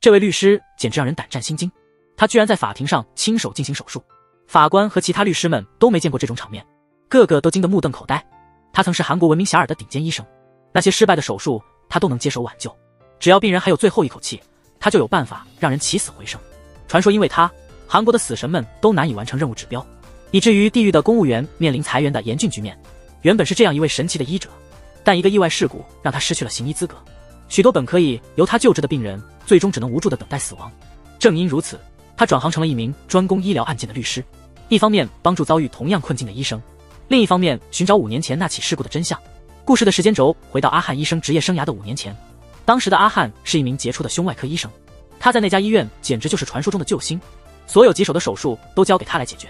这位律师简直让人胆战心惊，他居然在法庭上亲手进行手术，法官和其他律师们都没见过这种场面，个个都惊得目瞪口呆。他曾是韩国闻名遐迩的顶尖医生，那些失败的手术他都能接手挽救，只要病人还有最后一口气，他就有办法让人起死回生。传说因为他，韩国的死神们都难以完成任务指标，以至于地狱的公务员面临裁员的严峻局面。原本是这样一位神奇的医者，但一个意外事故让他失去了行医资格，许多本可以由他救治的病人最终只能无助地等待死亡。正因如此，他转行成了一名专攻医疗案件的律师，一方面帮助遭遇同样困境的医生，另一方面寻找5年前那起事故的真相。故事的时间轴回到阿汉医生职业生涯的5年前，当时的阿汉是一名杰出的胸外科医生，他在那家医院简直就是传说中的救星，所有棘手的手术都交给他来解决。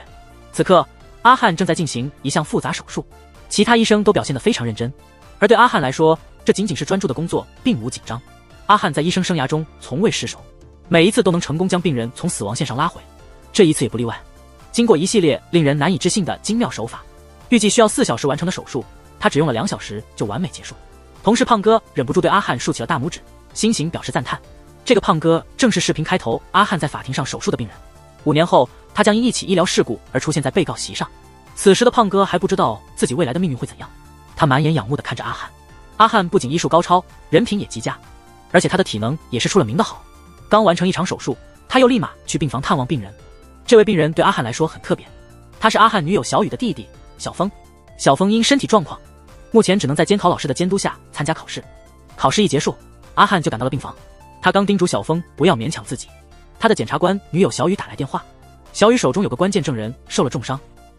此刻，阿汉正在进行一项复杂手术，其他医生都表现得非常认真，而对阿汉来说，这仅仅是专注的工作，并无紧张。阿汉在医生生涯中从未失手，每一次都能成功将病人从死亡线上拉回，这一次也不例外。经过一系列令人难以置信的精妙手法，预计需要4小时完成的手术，他只用了2小时就完美结束。同事胖哥忍不住对阿汉竖起了大拇指，心情表示赞叹。这个胖哥正是视频开头阿汉在法庭上手术的病人。5年后，他将因一起医疗事故而出现在被告席上。此时的胖哥还不知道自己未来的命运会怎样，他满眼仰慕地看着阿汉。阿汉不仅医术高超，人品也极佳，而且他的体能也是出了名的好。刚完成一场手术，他又立马去病房探望病人。这位病人对阿汉来说很特别，他是阿汉女友小雨的弟弟小峰。小峰因身体状况，目前只能在监考老师的监督下参加考试。考试一结束，阿汉就赶到了病房。他刚叮嘱小峰不要勉强自己，他的检察官女友小雨打来电话，小雨手中有个关键证人受了重伤，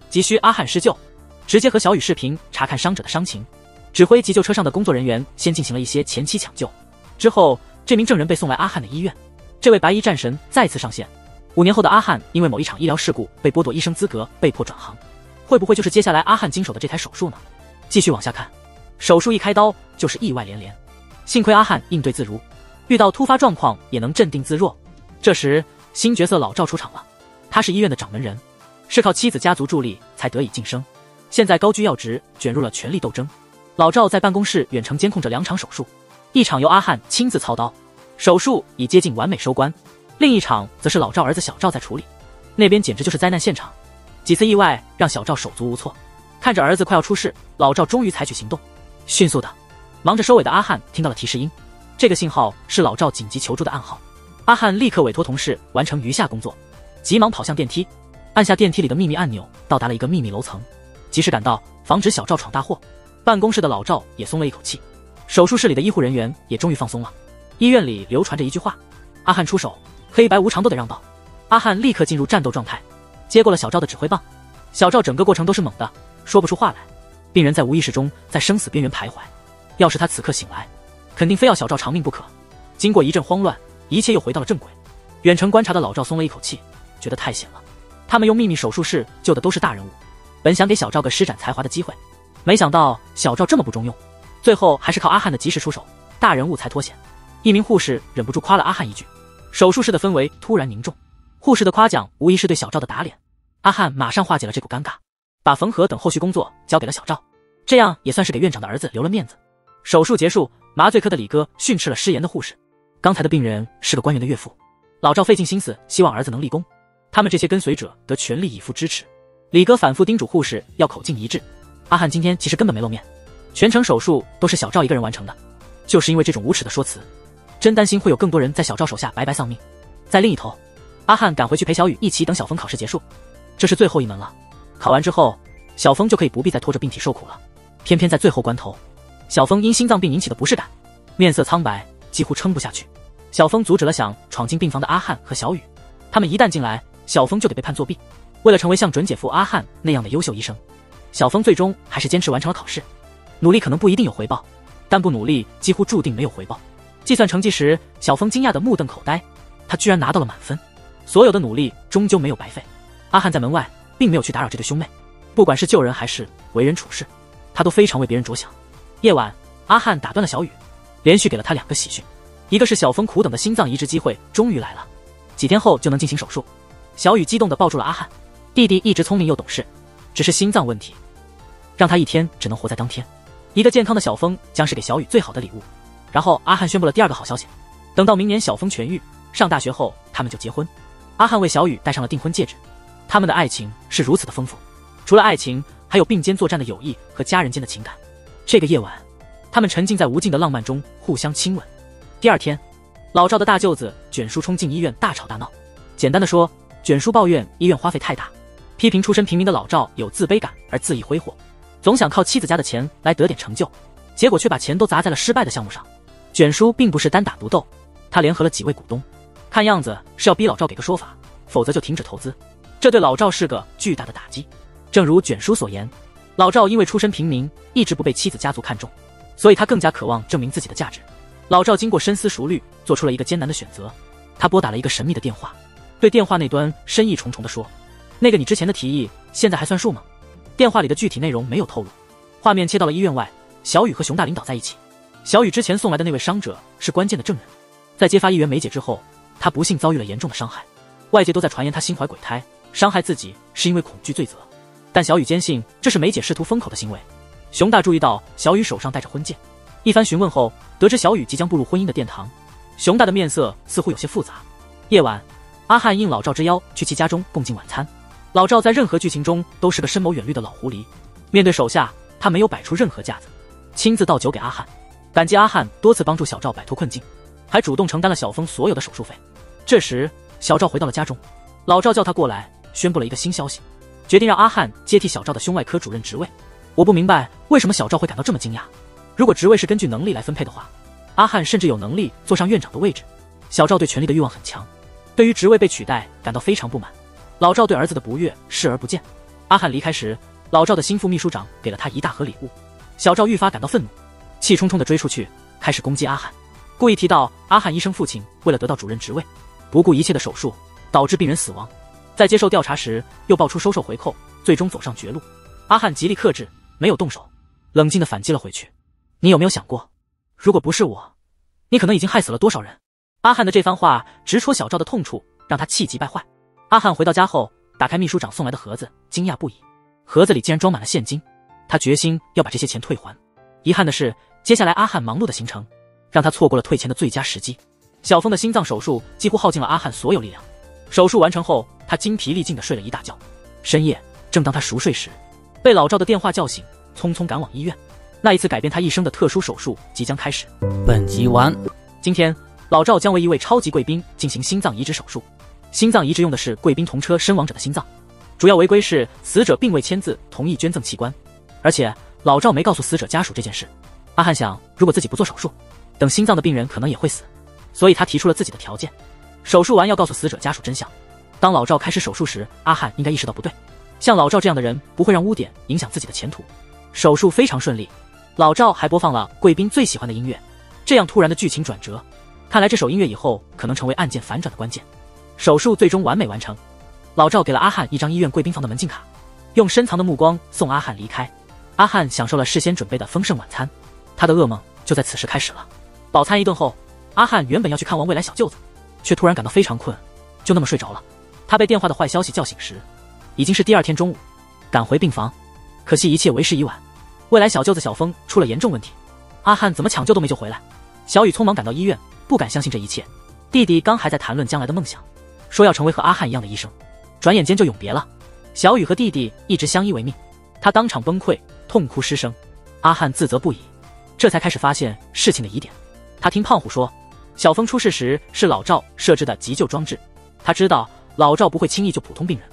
急需阿汉施救，直接和小雨视频查看伤者的伤情。指挥急救车上的工作人员先进行了一些前期抢救，之后这名证人被送来阿汉的医院。这位白衣战神再次上线。5年后的阿汉因为某一场医疗事故被剥夺医生资格，被迫转行，会不会就是接下来阿汉经手的这台手术呢？继续往下看，手术一开刀就是意外连连，幸亏阿汉应对自如，遇到突发状况也能镇定自若。这时新角色老赵出场了，他是医院的掌门人，是靠妻子家族助力才得以晋升，现在高居要职，卷入了权力斗争。老赵在办公室远程监控着2场手术，一场由阿汉亲自操刀，手术已接近完美收官，另一场则是老赵儿子小赵在处理，那边简直就是灾难现场，几次意外让小赵手足无措。看着儿子快要出事，老赵终于采取行动。迅速的，忙着收尾的阿汉听到了提示音，这个信号是老赵紧急求助的暗号。阿汉立刻委托同事完成余下工作，急忙跑向电梯，按下电梯里的秘密按钮，到达了一个秘密楼层，及时赶到，防止小赵闯大祸。办公室的老赵也松了一口气，手术室里的医护人员也终于放松了。医院里流传着一句话，阿汉出手，黑白无常都得让道。阿汉立刻进入战斗状态，接过了小赵的指挥棒。小赵整个过程都是猛的，说不出话来，病人在无意识中在生死边缘徘徊，要是他此刻醒来，肯定非要小赵偿命不可。经过一阵慌乱，一切又回到了正轨。远程观察的老赵松了一口气，觉得太险了，他们用秘密手术室救的都是大人物，本想给小赵个施展才华的机会，没想到小赵这么不中用，最后还是靠阿汉的及时出手，大人物才脱险。一名护士忍不住夸了阿汉一句，手术室的氛围突然凝重，护士的夸奖无疑是对小赵的打脸。阿汉马上化解了这股尴尬，把缝合等后续工作交给了小赵，这样也算是给院长的儿子留了面子。手术结束，麻醉科的李哥训斥了失言的护士，刚才的病人是个官员的岳父，老赵费尽心思希望儿子能立功，他们这些跟随者得全力以赴支持。李哥反复叮嘱护士要口径一致。阿汉今天其实根本没露面，全程手术都是小赵一个人完成的，就是因为这种无耻的说辞，真担心会有更多人在小赵手下白白丧命。在另一头，阿汉赶回去陪小雨一起等小峰考试结束，这是最后一门了，考完之后小峰就可以不必再拖着病体受苦了。偏偏在最后关头，小峰因心脏病引起的不适感，面色苍白，几乎撑不下去。小峰阻止了想闯进病房的阿汉和小雨，他们一旦进来，小峰就得被判作弊。为了成为像准姐夫阿汉那样的优秀医生，小峰最终还是坚持完成了考试。努力可能不一定有回报，但不努力几乎注定没有回报。计算成绩时，小峰惊讶得目瞪口呆，他居然拿到了满分，所有的努力终究没有白费。阿汉在门外并没有去打扰这对兄妹，不管是救人还是为人处事，他都非常为别人着想。夜晚，阿汉打断了小雨，连续给了他2个喜讯，一个是小峰苦等的心脏移植机会终于来了，几天后就能进行手术。小雨激动地抱住了阿汉，弟弟一直聪明又懂事，只是心脏问题，让他一天只能活在当天。一个健康的小峰将是给小雨最好的礼物。然后阿汉宣布了第2个好消息，等到明年小峰痊愈，上大学后，他们就结婚。阿汉为小雨戴上了订婚戒指，他们的爱情是如此的丰富。除了爱情，还有并肩作战的友谊和家人间的情感。这个夜晚，他们沉浸在无尽的浪漫中，互相亲吻。第二天，老赵的大舅子卷叔冲进医院大吵大闹。简单的说，卷叔抱怨医院花费太大，批评出身平民的老赵有自卑感而恣意挥霍，总想靠妻子家的钱来得点成就，结果却把钱都砸在了失败的项目上。卷叔并不是单打独斗，他联合了几位股东，看样子是要逼老赵给个说法，否则就停止投资。这对老赵是个巨大的打击。正如卷叔所言，老赵因为出身平民，一直不被妻子家族看重，所以他更加渴望证明自己的价值。老赵经过深思熟虑，做出了一个艰难的选择。他拨打了一个神秘的电话，对电话那端深意重重地说：“那个你之前的提议，现在还算数吗？”电话里的具体内容没有透露。画面切到了医院外，小雨和熊大领导在一起。小雨之前送来的那位伤者是关键的证人，在揭发议员梅姐之后，他不幸遭遇了严重的伤害，外界都在传言他心怀鬼胎，伤害自己是因为恐惧罪责。但小雨坚信这是梅姐试图封口的行为。熊大注意到小雨手上戴着婚戒，一番询问后，得知小雨即将步入婚姻的殿堂。熊大的面色似乎有些复杂。夜晚，阿汉应老赵之邀去其家中共进晚餐。老赵在任何剧情中都是个深谋远虑的老狐狸，面对手下，他没有摆出任何架子，亲自倒酒给阿汉，感激阿汉多次帮助小赵摆脱困境，还主动承担了小峰所有的手术费。这时，小赵回到了家中，老赵叫他过来，宣布了一个新消息，决定让阿汉接替小赵的胸外科主任职位。我不明白为什么小赵会感到这么惊讶。如果职位是根据能力来分配的话，阿汉甚至有能力坐上院长的位置。小赵对权力的欲望很强，对于职位被取代感到非常不满。老赵对儿子的不悦视而不见。阿汉离开时，老赵的心腹秘书长给了他一大盒礼物。小赵愈发感到愤怒，气冲冲地追出去，开始攻击阿汉，故意提到阿汉医生父亲为了得到主任职位，不顾一切的手术，导致病人死亡。在接受调查时，又爆出收受回扣，最终走上绝路。阿汉极力克制，没有动手，冷静地反击了回去。你有没有想过，如果不是我，你可能已经害死了多少人？阿汉的这番话直戳小赵的痛处，让他气急败坏。阿汉回到家后，打开秘书长送来的盒子，惊讶不已。盒子里竟然装满了现金，他决心要把这些钱退还。遗憾的是，接下来阿汉忙碌的行程，让他错过了退钱的最佳时机。小峰的心脏手术几乎耗尽了阿汉所有力量。手术完成后，他精疲力尽地睡了一大觉。深夜，正当他熟睡时，被老赵的电话叫醒，匆匆赶往医院。那一次改变他一生的特殊手术即将开始。本集完。今天，老赵将为一位超级贵宾进行心脏移植手术。心脏移植用的是贵宾同车身亡者的心脏，主要违规是死者并未签字同意捐赠器官，而且老赵没告诉死者家属这件事。阿汉想，如果自己不做手术，等心脏的病人可能也会死，所以他提出了自己的条件。手术完要告诉死者家属真相。当老赵开始手术时，阿汉应该意识到不对，像老赵这样的人不会让污点影响自己的前途。手术非常顺利，老赵还播放了贵宾最喜欢的音乐。这样突然的剧情转折，看来这首音乐以后可能成为案件反转的关键。手术最终完美完成，老赵给了阿汉一张医院贵宾房的门禁卡，用深藏的目光送阿汉离开。阿汉享受了事先准备的丰盛晚餐，他的噩梦就在此时开始了。饱餐一顿后，阿汉原本要去看望未来小舅子，却突然感到非常困，就那么睡着了。他被电话的坏消息叫醒时，已经是第二天中午。赶回病房，可惜一切为时已晚。未来小舅子小峰出了严重问题，阿汉怎么抢救都没救回来。小雨匆忙赶到医院，不敢相信这一切。弟弟刚还在谈论将来的梦想，说要成为和阿汉一样的医生，转眼间就永别了。小雨和弟弟一直相依为命，他当场崩溃，痛哭失声。阿汉自责不已，这才开始发现事情的疑点。他听胖虎说，小峰出事时是老赵设置的急救装置，他知道老赵不会轻易救普通病人，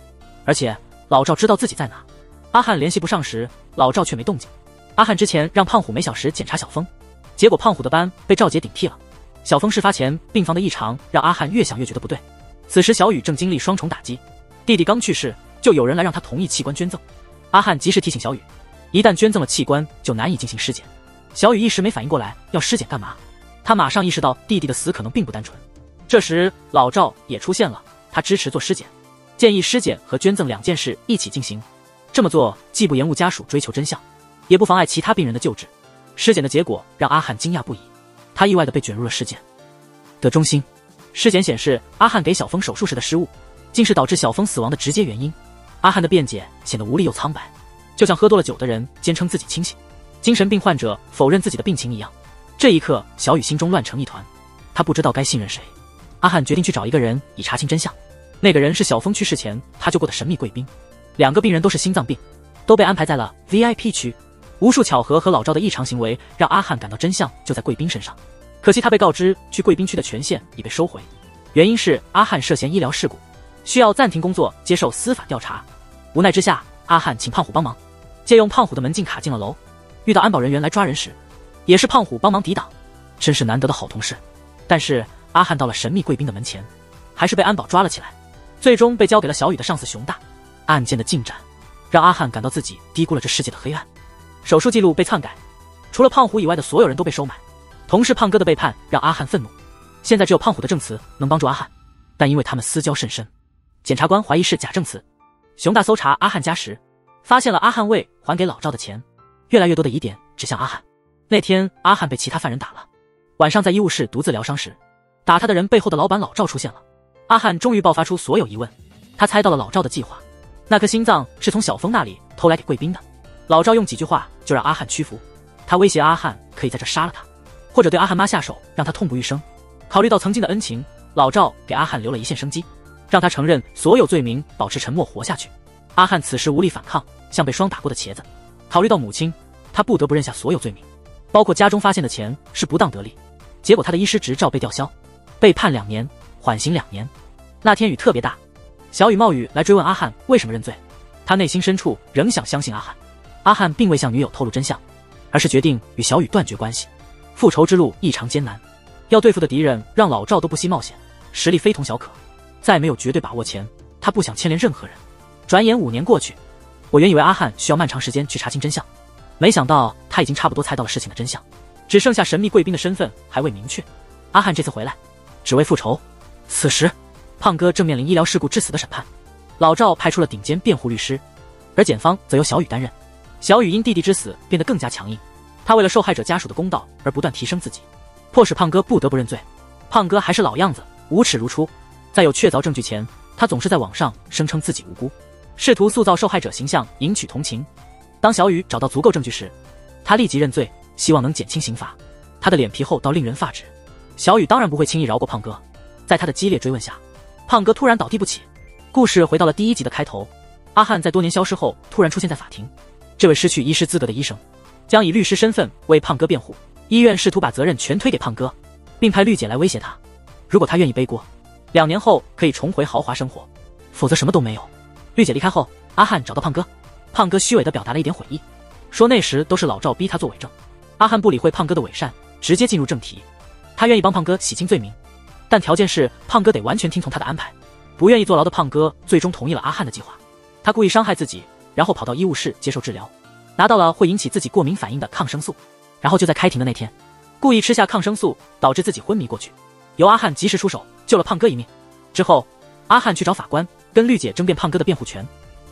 而且老赵知道自己在哪。阿汉联系不上时，老赵却没动静。阿汉之前让胖虎每小时检查小峰，结果胖虎的班被赵杰顶替了。小峰事发前病房的异常让阿汉越想越觉得不对。此时小雨正经历双重打击，弟弟刚去世，就有人来让他同意器官捐赠。阿汉及时提醒小雨，一旦捐赠了器官，就难以进行尸检。小雨一时没反应过来要尸检干嘛，他马上意识到弟弟的死可能并不单纯。这时老赵也出现了，他支持做尸检，建议尸检和捐赠两件事一起进行。这么做既不延误家属追求真相，也不妨碍其他病人的救治。尸检的结果让阿汉惊讶不已，他意外地被卷入了尸检的中心。尸检显示，阿汉给小峰手术时的失误，竟是导致小峰死亡的直接原因。阿汉的辩解显得无力又苍白，就像喝多了酒的人坚称自己清醒，精神病患者否认自己的病情一样。这一刻，小雨心中乱成一团，他不知道该信任谁。阿汉决定去找一个人以查清真相。那个人是小峰去世前他救过的神秘贵宾，2个病人都是心脏病，都被安排在了 VIP 区。无数巧合和老赵的异常行为让阿汉感到真相就在贵宾身上。可惜他被告知去贵宾区的权限已被收回，原因是阿汉涉嫌医疗事故，需要暂停工作接受司法调查。无奈之下，阿汉请胖虎帮忙，借用胖虎的门禁卡进了楼。遇到安保人员来抓人时，也是胖虎帮忙抵挡，真是难得的好同事。但是阿汉到了神秘贵宾的门前，还是被安保抓了起来，最终被交给了小雨的上司熊大。案件的进展让阿汉感到自己低估了这世界的黑暗。手术记录被篡改，除了胖虎以外的所有人都被收买。同事胖哥的背叛让阿汉愤怒，现在只有胖虎的证词能帮助阿汉，但因为他们私交甚深，检察官怀疑是假证词。熊大搜查阿汉家时，发现了阿汉未还给老赵的钱，越来越多的疑点指向阿汉。那天阿汉被其他犯人打了，晚上在医务室独自疗伤时，打他的人背后的老板老赵出现了。阿汉终于爆发出所有疑问，他猜到了老赵的计划，那颗心脏是从小峰那里偷来给贵宾的。老赵用几句话就让阿汉屈服，他威胁阿汉可以在这杀了他，或者对阿汉妈下手，让他痛不欲生。考虑到曾经的恩情，老赵给阿汉留了一线生机，让他承认所有罪名，保持沉默活下去。阿汉此时无力反抗，像被霜打过的茄子。考虑到母亲，他不得不认下所有罪名，包括家中发现的钱是不当得利。结果他的医师执照被吊销，被判2年，缓刑2年。那天雨特别大，小雨冒雨来追问阿汉为什么认罪，他内心深处仍想相信阿汉。阿汉并未向女友透露真相，而是决定与小雨断绝关系。复仇之路异常艰难，要对付的敌人让老赵都不惜冒险，实力非同小可。再没有绝对把握前，他不想牵连任何人。转眼5年过去，我原以为阿汉需要漫长时间去查清真相，没想到他已经差不多猜到了事情的真相，只剩下神秘贵宾的身份还未明确。阿汉这次回来只为复仇。此时胖哥正面临医疗事故致死的审判，老赵派出了顶尖辩护律师，而检方则由小雨担任。小雨因弟弟之死变得更加强硬，他为了受害者家属的公道而不断提升自己，迫使胖哥不得不认罪。胖哥还是老样子，无耻如初，在有确凿证据前，他总是在网上声称自己无辜，试图塑造受害者形象，赢取同情。当小雨找到足够证据时，他立即认罪，希望能减轻刑罚。他的脸皮厚到令人发指。小雨当然不会轻易饶过胖哥，在他的激烈追问下，胖哥突然倒地不起。故事回到了第1集的开头，阿汉在多年消失后突然出现在法庭。这位失去医师资格的医生将以律师身份为胖哥辩护，医院试图把责任全推给胖哥，并派绿姐来威胁他，如果他愿意背锅，2年后可以重回豪华生活，否则什么都没有。绿姐离开后，阿汉找到胖哥，胖哥虚伪地表达了一点悔意，说那时都是老赵逼他做伪证。阿汉不理会胖哥的伪善，直接进入正题。他愿意帮胖哥洗清罪名，但条件是胖哥得完全听从他的安排。不愿意坐牢的胖哥最终同意了阿汉的计划，他故意伤害自己，然后跑到医务室接受治疗，拿到了会引起自己过敏反应的抗生素，然后就在开庭的那天故意吃下抗生素，导致自己昏迷过去，由阿汉及时出手救了胖哥一命。之后阿汉去找法官跟绿姐争辩胖哥的辩护权，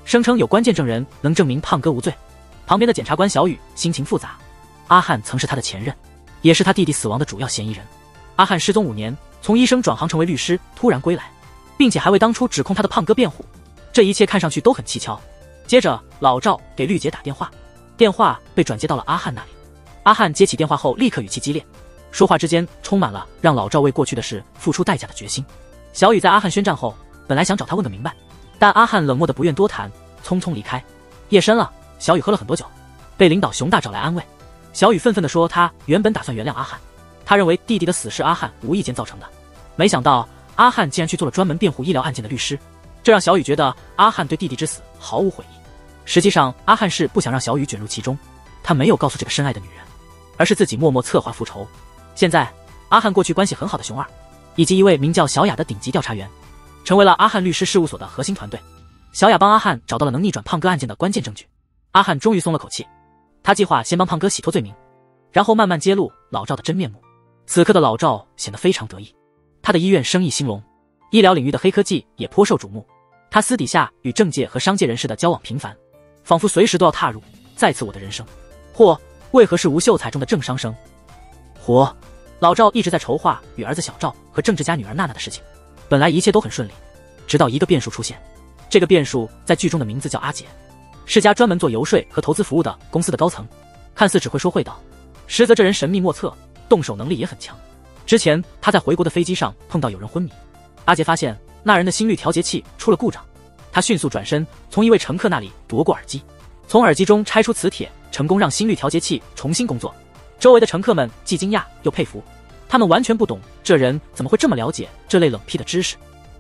声称有关键证人能证明胖哥无罪。旁边的检察官小雨心情复杂，阿汉曾是他的前任，也是他弟弟死亡的主要嫌疑人。阿汉失踪5年，从医生转行成为律师，突然归来，并且还为当初指控他的胖哥辩护，这一切看上去都很蹊跷。接着老赵给绿姐打电话，电话被转接到了阿汉那里。阿汉接起电话后立刻语气激烈，说话之间充满了让老赵为过去的事付出代价的决心。小雨在阿汉宣战后本来想找他问个明白，但阿汉冷漠的不愿多谈，匆匆离开。夜深了，小雨喝了很多酒，被领导熊大找来安慰。小雨愤愤地说他原本打算原谅阿汉，他认为弟弟的死是阿汉无意间造成的，没想到阿汉竟然去做了专门辩护医疗案件的律师，这让小雨觉得阿汉对弟弟之死毫无悔意。实际上阿汉是不想让小雨卷入其中，他没有告诉这个深爱的女人，而是自己默默策划复仇。现在阿汉过去关系很好的熊二以及一位名叫小雅的顶级调查员成为了阿汉律师事务所的核心团队。小雅帮阿汉找到了能逆转胖哥案件的关键证据，阿汉终于松了口气。他计划先帮胖哥洗脱罪名，然后慢慢揭露老赵的真面目。此刻的老赵显得非常得意，他的医院生意兴隆，医疗领域的黑科技也颇受瞩目。他私底下与政界和商界人士的交往频繁，仿佛随时都要踏入再次我的人生。或为何是吴秀才中的郑商生？老赵一直在筹划与儿子小赵和政治家女儿娜娜的事情，本来一切都很顺利，直到一个变数出现。这个变数在剧中的名字叫阿杰，是家专门做游说和投资服务的公司的高层，看似只会说会道，实则这人神秘莫测，动手能力也很强。之前他在回国的飞机上碰到有人昏迷，阿杰发现那人的心率调节器出了故障，他迅速转身从一位乘客那里夺过耳机，从耳机中拆出磁铁，成功让心率调节器重新工作。周围的乘客们既惊讶又佩服，他们完全不懂这人怎么会这么了解这类冷僻的知识。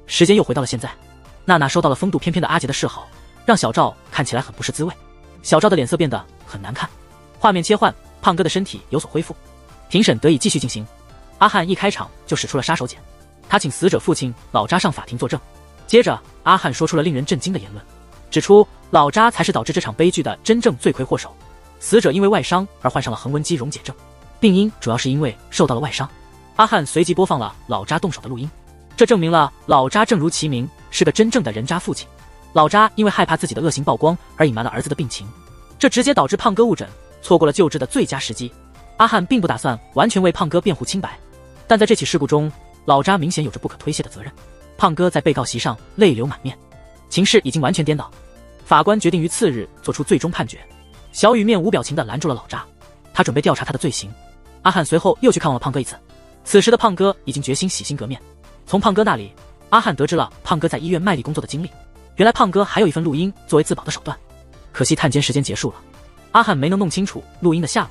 时间又回到了现在，娜娜收到了风度翩翩的阿杰的示好，让小赵看起来很不是滋味。小赵的脸色变得很难看。画面切换，胖哥的身体有所恢复，庭审得以继续进行。阿汉一开场就使出了杀手锏，他请死者父亲老扎上法庭作证。接着阿汉说出了令人震惊的言论，指出老扎才是导致这场悲剧的真正罪魁祸首，死者因为外伤而患上了横纹肌溶解症，病因主要是因为受到了外伤。阿汉随即播放了老扎动手的录音，这证明了老扎正如其名，是个真正的人渣父亲。老扎因为害怕自己的恶行曝光而隐瞒了儿子的病情，这直接导致胖哥误诊，错过了救治的最佳时机。阿汉并不打算完全为胖哥辩护清白，但在这起事故中，老扎明显有着不可推卸的责任。胖哥在被告席上泪流满面，情势已经完全颠倒。法官决定于次日做出最终判决。小雨面无表情地拦住了老扎，他准备调查他的罪行。阿汉随后又去看望了胖哥一次，此时的胖哥已经决心洗心革面。从胖哥那里，阿汉得知了胖哥在医院卖力工作的经历。原来胖哥还有一份录音作为自保的手段，可惜探监时间结束了，阿汉没能弄清楚录音的下落。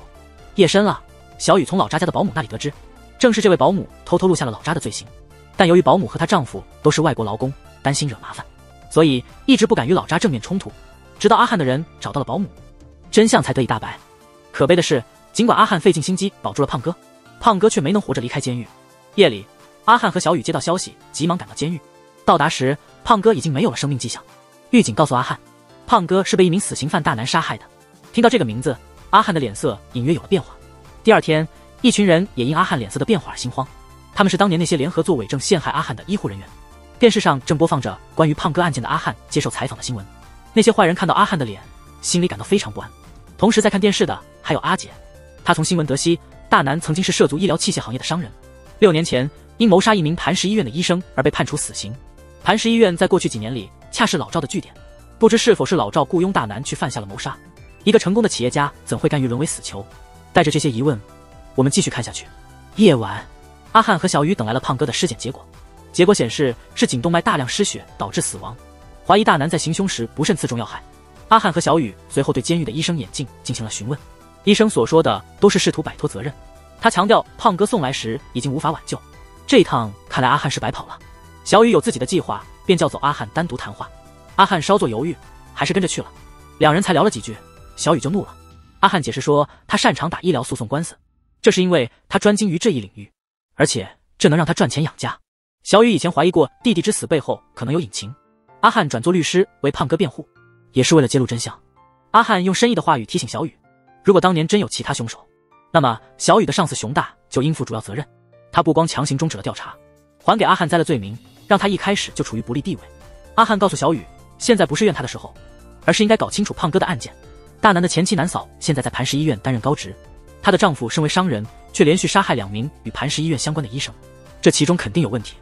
夜深了，小雨从老扎家的保姆那里得知，正是这位保姆偷偷录下了老扎的罪行。但由于保姆和她丈夫都是外国劳工，担心惹麻烦，所以一直不敢与老扎正面冲突。直到阿汉的人找到了保姆，真相才得以大白。可悲的是，尽管阿汉费尽心机保住了胖哥，胖哥却没能活着离开监狱。夜里，阿汉和小雨接到消息，急忙赶到监狱。到达时，胖哥已经没有了生命迹象。狱警告诉阿汉，胖哥是被一名死刑犯大南杀害的。听到这个名字，阿汉的脸色隐约有了变化。第二天，一群人也因阿汉脸色的变化而心慌。他们是当年那些联合作伪证陷害阿汉的医护人员。电视上正播放着关于胖哥案件的阿汉接受采访的新闻。那些坏人看到阿汉的脸，心里感到非常不安。同时在看电视的还有阿杰，他从新闻得悉，大南曾经是涉足医疗器械行业的商人，6年前因谋杀一名磐石医院的医生而被判处死刑。磐石医院在过去几年里恰是老赵的据点，不知是否是老赵雇佣大南去犯下了谋杀。一个成功的企业家怎会甘于沦为死囚？带着这些疑问，我们继续看下去。夜晚，阿汉和小雨等来了胖哥的尸检结果，结果显示是颈动脉大量失血导致死亡，怀疑大南在行凶时不慎刺中要害。阿汉和小雨随后对监狱的医生眼镜进行了询问，医生所说的都是试图摆脱责任。他强调胖哥送来时已经无法挽救，这一趟看来阿汉是白跑了。小雨有自己的计划，便叫走阿汉单独谈话。阿汉稍作犹豫，还是跟着去了。两人才聊了几句，小雨就怒了。阿汉解释说，他擅长打医疗诉讼官司，这是因为他专精于这一领域，而且这能让他赚钱养家。小雨以前怀疑过弟弟之死背后可能有隐情，阿汉转做律师为胖哥辩护，也是为了揭露真相。阿汉用深意的话语提醒小雨，如果当年真有其他凶手，那么小雨的上司熊大就应负主要责任。他不光强行终止了调查，还给阿汉栽了罪名，让他一开始就处于不利地位。阿汉告诉小雨，现在不是怨他的时候，而是应该搞清楚胖哥的案件。大南的前妻南嫂现在在磐石医院担任高职，她的丈夫身为商人，却连续杀害2名与磐石医院相关的医生，这其中肯定有问题。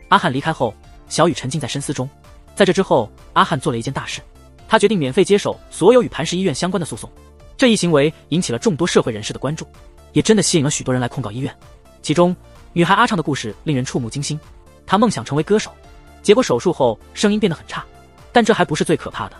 阿汉离开后，小雨沉浸在深思中。在这之后，阿汉做了一件大事，他决定免费接手所有与磐石医院相关的诉讼。这一行为引起了众多社会人士的关注，也真的吸引了许多人来控告医院。其中，女孩阿畅的故事令人触目惊心。她梦想成为歌手，结果手术后声音变得很差。但这还不是最可怕的。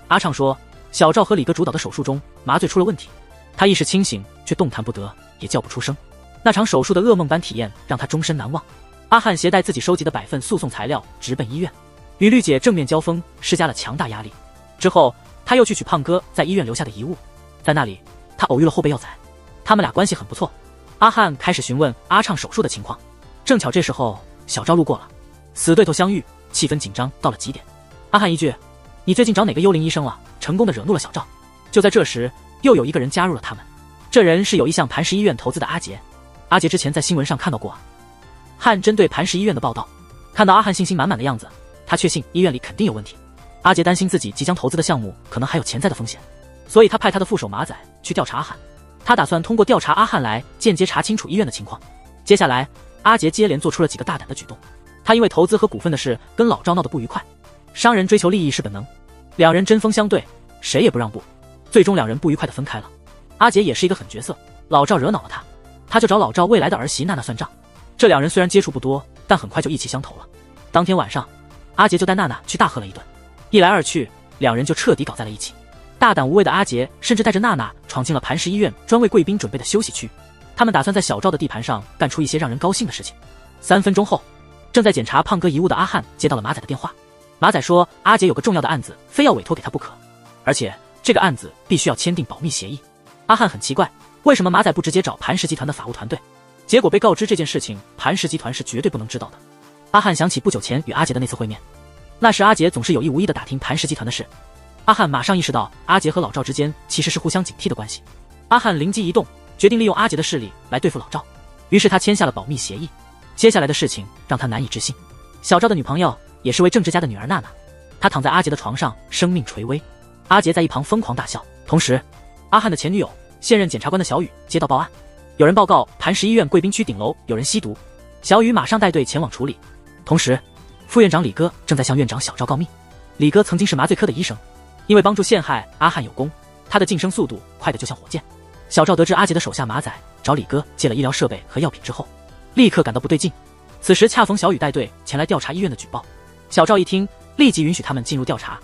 阿畅说，小赵和李哥主导的手术中麻醉出了问题，他意识清醒却动弹不得，也叫不出声。那场手术的噩梦般体验让他终身难忘。阿汉携带自己收集的100份诉讼材料直奔医院，与绿姐正面交锋，施加了强大压力。之后他又去取胖哥在医院留下的遗物，在那里他偶遇了后备药仔，他们俩关系很不错。阿汉开始询问阿畅手术的情况，正巧这时候小赵路过了，死对头相遇，气氛紧张到了极点。阿汉一句，你最近找哪个幽灵医生了？成功的惹怒了小赵。就在这时，又有一个人加入了他们，这人是有意向磐石医院投资的阿杰。阿杰之前在新闻上看到过汉针对磐石医院的报道，看到阿汉信心满满的样子，他确信医院里肯定有问题。阿杰担心自己即将投资的项目可能还有潜在的风险，所以他派他的副手马仔去调查阿汉。他打算通过调查阿汉来间接查清楚医院的情况。接下来，阿杰接连做出了几个大胆的举动。他因为投资和股份的事跟老赵闹得不愉快，商人追求利益是本能，两人针锋相对，谁也不让步，最终两人不愉快地分开了。阿杰也是一个狠角色，老赵惹恼了他，他就找老赵未来的儿媳娜娜算账。这两人虽然接触不多，但很快就意气相投了。当天晚上，阿杰就带娜娜去大喝了一顿，一来二去，两人就彻底搞在了一起。大胆无畏的阿杰甚至带着娜娜闯进了磐石医院专为贵宾准备的休息区，他们打算在小赵的地盘上干出一些让人高兴的事情。3分钟后，正在检查胖哥遗物的阿汉接到了马仔的电话。马仔说阿杰有个重要的案子，非要委托给他不可，而且这个案子必须要签订保密协议。阿汉很奇怪，为什么马仔不直接找磐石集团的法务团队？结果被告知这件事情，磐石集团是绝对不能知道的。阿汉想起不久前与阿杰的那次会面，那时阿杰总是有意无意地打听磐石集团的事。阿汉马上意识到阿杰和老赵之间其实是互相警惕的关系。阿汉灵机一动，决定利用阿杰的势力来对付老赵，于是他签下了保密协议。接下来的事情让他难以置信，小赵的女朋友也是位政治家的女儿娜娜，她躺在阿杰的床上，生命垂危。阿杰在一旁疯狂大笑。同时，阿汉的前女友现任检察官的小雨接到报案，有人报告磐石医院贵宾区顶楼有人吸毒，小雨马上带队前往处理。同时，副院长李哥正在向院长小赵告密。李哥曾经是麻醉科的医生，因为帮助陷害阿汉有功，他的晋升速度快得就像火箭。小赵得知阿杰的手下马仔找李哥借了医疗设备和药品之后，立刻感到不对劲。此时恰逢小雨带队前来调查医院的举报，小赵一听，立即允许他们进入调查。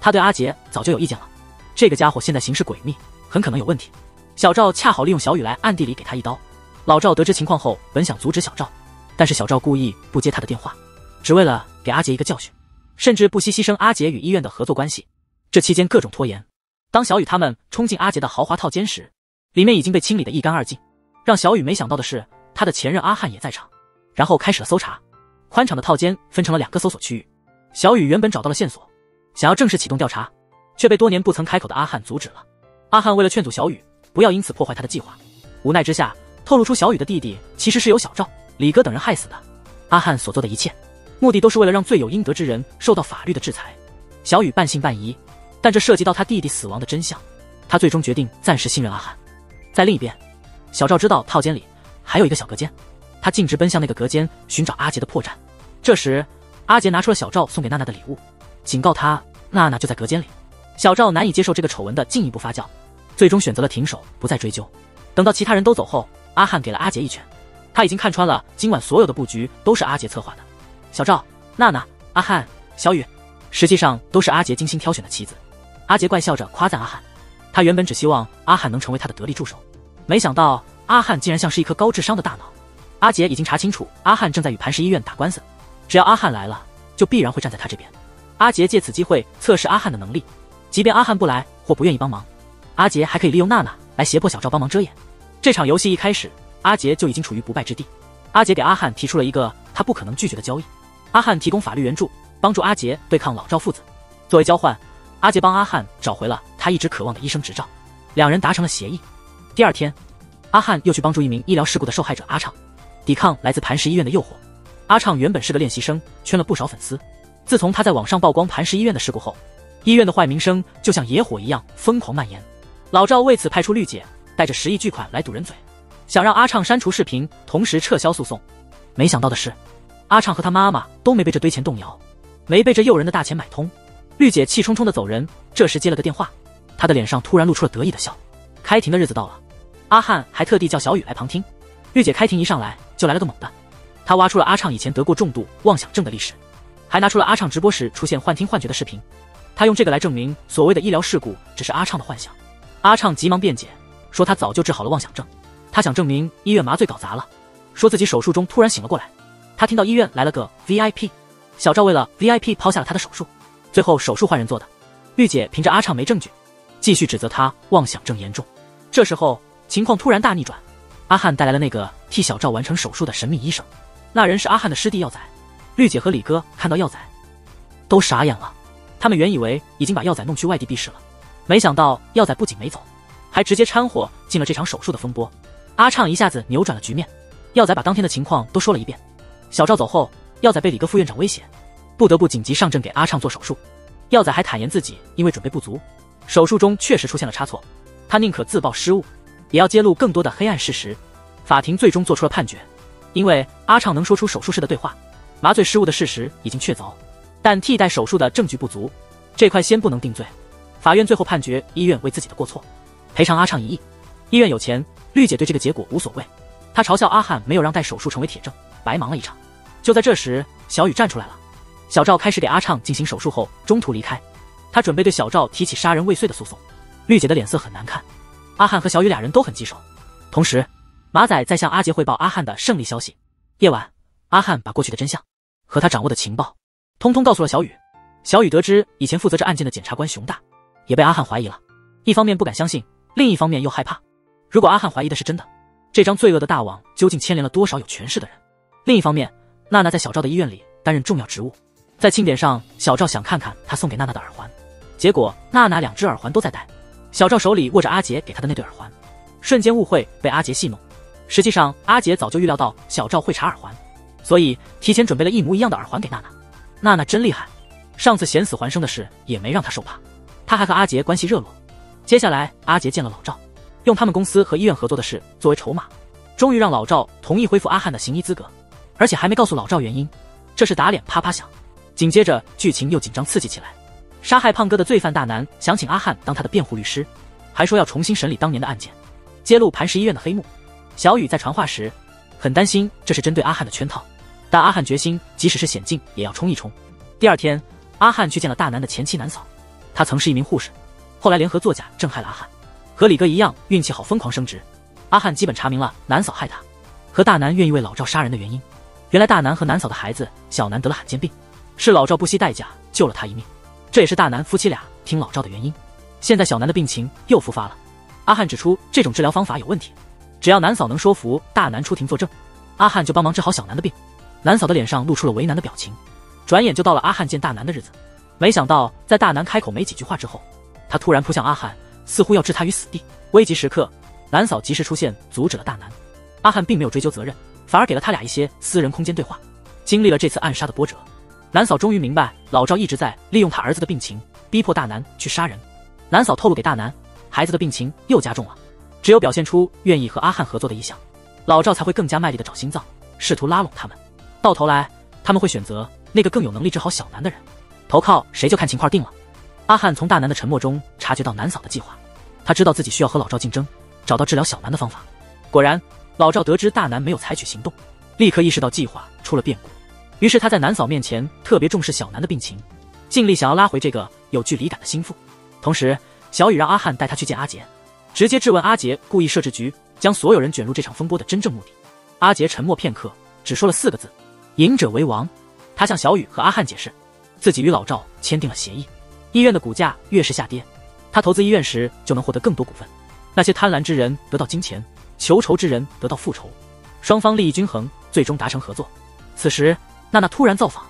他对阿杰早就有意见了，这个家伙现在行事诡秘，很可能有问题。小赵恰好利用小雨来暗地里给他一刀。老赵得知情况后，本想阻止小赵，但是小赵故意不接他的电话，只为了给阿杰一个教训，甚至不惜牺牲阿杰与医院的合作关系。这期间各种拖延。当小雨他们冲进阿杰的豪华套间时，里面已经被清理得一干二净。让小雨没想到的是，他的前任阿汉也在场，然后开始了搜查。宽敞的套间分成了2个搜索区域。小雨原本找到了线索，想要正式启动调查，却被多年不曾开口的阿汉阻止了。阿汉为了劝阻小雨不要因此破坏他的计划，无奈之下透露出小雨的弟弟其实是由小赵、李哥等人害死的。阿汉所做的一切目的都是为了让罪有应得之人受到法律的制裁。小雨半信半疑，但这涉及到他弟弟死亡的真相，他最终决定暂时信任阿汉。在另一边，小赵知道套间里还有一个小隔间，他径直奔向那个隔间寻找阿杰的破绽。这时阿杰拿出了小赵送给娜娜的礼物，警告他娜娜就在隔间里。小赵难以接受这个丑闻的进一步发酵，最终选择了停手，不再追究。等到其他人都走后，阿汉给了阿杰一拳，他已经看穿了今晚所有的布局都是阿杰策划的。小赵、娜娜、阿汉、小雨，实际上都是阿杰精心挑选的棋子。阿杰怪笑着夸赞阿汉，他原本只希望阿汉能成为他的得力助手，没想到阿汉竟然像是一颗高智商的大脑。阿杰已经查清楚阿汉正在与磐石医院打官司，只要阿汉来了，就必然会站在他这边。阿杰借此机会测试阿汉的能力，即便阿汉不来或不愿意帮忙，阿杰还可以利用娜娜来胁迫小赵帮忙遮掩。这场游戏一开始，阿杰就已经处于不败之地。阿杰给阿汉提出了一个他不可能拒绝的交易，阿汉提供法律援助，帮助阿杰对抗老赵父子。作为交换，阿杰帮阿汉找回了他一直渴望的医生执照，两人达成了协议。第二天，阿汉又去帮助一名医疗事故的受害者阿畅，抵抗来自磐石医院的诱惑。阿畅原本是个练习生，圈了不少粉丝。自从他在网上曝光磐石医院的事故后，医院的坏名声就像野火一样疯狂蔓延。老赵为此派出绿姐，带着10亿巨款来堵人嘴，想让阿畅删除视频，同时撤销诉讼。没想到的是，阿畅和他妈妈都没被这堆钱动摇，没被这诱人的大钱买通。绿姐气冲冲地走人，这时接了个电话，她的脸上突然露出了得意的笑。开庭的日子到了，阿汉还特地叫小雨来旁听。绿姐开庭一上来就来了个猛的，她挖出了阿畅以前得过重度妄想症的历史，还拿出了阿畅直播时出现幻听幻觉的视频。她用这个来证明所谓的医疗事故只是阿畅的幻想。阿畅急忙辩解，说他早就治好了妄想症，他想证明医院麻醉搞砸了，说自己手术中突然醒了过来。他听到医院来了个 VIP， 小赵为了 VIP 抛下了他的手术，最后手术换人做的。绿姐凭着阿畅没证据，继续指责他妄想症严重。这时候情况突然大逆转，阿汉带来了那个替小赵完成手术的神秘医生，那人是阿汉的师弟耀仔。绿姐和李哥看到耀仔都傻眼了，他们原以为已经把耀仔弄去外地避世了，没想到耀仔不仅没走，还直接掺和进了这场手术的风波。阿畅一下子扭转了局面，耀仔把当天的情况都说了一遍。小赵走后，耀仔被李哥副院长威胁，不得不紧急上阵给阿畅做手术。耀仔还坦言自己因为准备不足，手术中确实出现了差错，他宁可自曝失误，也要揭露更多的黑暗事实。法庭最终做出了判决，因为阿畅能说出手术室的对话，麻醉失误的事实已经确凿，但替代手术的证据不足，这块先不能定罪。法院最后判决医院为自己的过错赔偿阿畅1亿。医院有钱，绿姐对这个结果无所谓，她嘲笑阿汉没有让戴手术成为铁证，白忙了一场。就在这时，小雨站出来了。小赵开始给阿畅进行手术后，中途离开。他准备对小赵提起杀人未遂的诉讼。绿姐的脸色很难看。阿汉和小雨俩人都很棘手。同时，马仔在向阿杰汇报阿汉的胜利消息。夜晚，阿汉把过去的真相和他掌握的情报通通告诉了小雨。小雨得知以前负责这案件的检察官熊大也被阿汉怀疑了，一方面不敢相信，另一方面又害怕。如果阿汉怀疑的是真的，这张罪恶的大网究竟牵连了多少有权势的人？另一方面，娜娜在小赵的医院里担任重要职务，在庆典上，小赵想看看他送给娜娜的耳环，结果娜娜2只耳环都在戴，小赵手里握着阿杰给他的那对耳环，瞬间误会被阿杰戏弄。实际上，阿杰早就预料到小赵会查耳环，所以提前准备了一模一样的耳环给娜娜。娜娜真厉害，上次险死还生的事也没让她受怕，她还和阿杰关系热络。接下来，阿杰见了老赵，用他们公司和医院合作的事作为筹码，终于让老赵同意恢复阿汉的行医资格，而且还没告诉老赵原因，这是打脸啪啪响。紧接着，剧情又紧张刺激起来。杀害胖哥的罪犯大南想请阿汉当他的辩护律师，还说要重新审理当年的案件，揭露磐石医院的黑幕。小雨在传话时很担心这是针对阿汉的圈套，但阿汉决心即使是险境也要冲一冲。第二天，阿汉去见了大南的前妻南嫂，她曾是一名护士，后来联合作假震害了阿汉，和李哥一样运气好疯狂升职。阿汉基本查明了南嫂害他和大南愿意为老赵杀人的原因。原来大南和南嫂的孩子小南得了罕见病，是老赵不惜代价救了他一命，这也是大南夫妻俩听老赵的原因。现在小南的病情又复发了，阿汉指出这种治疗方法有问题，只要南嫂能说服大南出庭作证，阿汉就帮忙治好小南的病。南嫂的脸上露出了为难的表情。转眼就到了阿汉见大南的日子，没想到在大南开口没几句话之后，他突然扑向阿汉，似乎要置他于死地。危急时刻，南嫂及时出现阻止了大南。阿汉并没有追究责任，反而给了他俩一些私人空间对话。经历了这次暗杀的波折，南嫂终于明白老赵一直在利用他儿子的病情逼迫大南去杀人。南嫂透露给大南，孩子的病情又加重了，只有表现出愿意和阿汉合作的意向，老赵才会更加卖力的找心脏，试图拉拢他们。到头来，他们会选择那个更有能力治好小南的人，投靠谁就看情况定了。阿汉从大南的沉默中察觉到南嫂的计划，他知道自己需要和老赵竞争，找到治疗小南的方法。果然，老赵得知大南没有采取行动，立刻意识到计划出了变故，于是他在南嫂面前特别重视小南的病情，尽力想要拉回这个有距离感的心腹。同时，小雨让阿汉带他去见阿杰，直接质问阿杰故意设置局，将所有人卷入这场风波的真正目的。阿杰沉默片刻，只说了4个字：赢者为王。他向小雨和阿汉解释，自己与老赵签订了协议，医院的股价越是下跌，他投资医院时就能获得更多股份。那些贪婪之人得到金钱，求仇之人得到复仇，双方利益均衡，最终达成合作。此时，娜娜突然造访，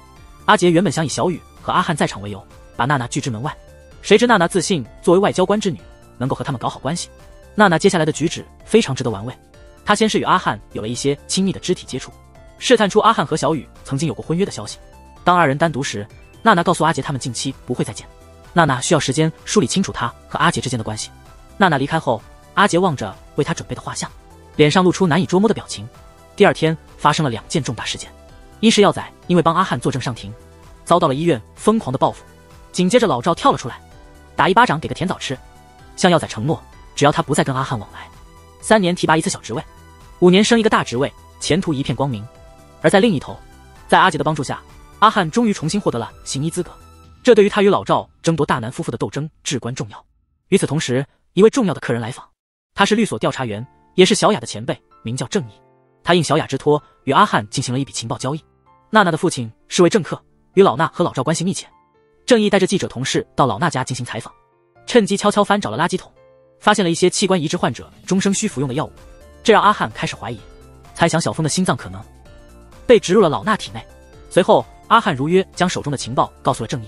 阿杰原本想以小雨和阿汉在场为由，把娜娜拒之门外，谁知娜娜自信作为外交官之女，能够和他们搞好关系。娜娜接下来的举止非常值得玩味，她先是与阿汉有了一些亲密的肢体接触，试探出阿汉和小雨曾经有过婚约的消息。当2人单独时，娜娜告诉阿杰他们近期不会再见，娜娜需要时间梳理清楚她和阿杰之间的关系。娜娜离开后，阿杰望着为他准备的画像，脸上露出难以捉摸的表情。第2天发生了2件重大事件，一是药仔因为帮阿汉作证上庭，遭到了医院疯狂的报复，紧接着老赵跳了出来，打一巴掌给个甜枣吃，向药仔承诺只要他不再跟阿汉往来，3年提拔一次小职位，5年升一个大职位，前途一片光明。而在另一头，在阿杰的帮助下，阿汉终于重新获得了行医资格，这对于他与老赵争夺大南夫妇的斗争至关重要。与此同时，一位重要的客人来访，他是律所调查员，也是小雅的前辈，名叫正义。他应小雅之托，与阿汉进行了一笔情报交易。娜娜的父亲是位政客，与老衲和老赵关系密切。正义带着记者同事到老衲家进行采访，趁机悄悄翻找了垃圾桶，发现了一些器官移植患者终生需服用的药物，这让阿汉开始怀疑，猜想小峰的心脏可能被植入了老衲体内。随后，阿汉如约将手中的情报告诉了正义。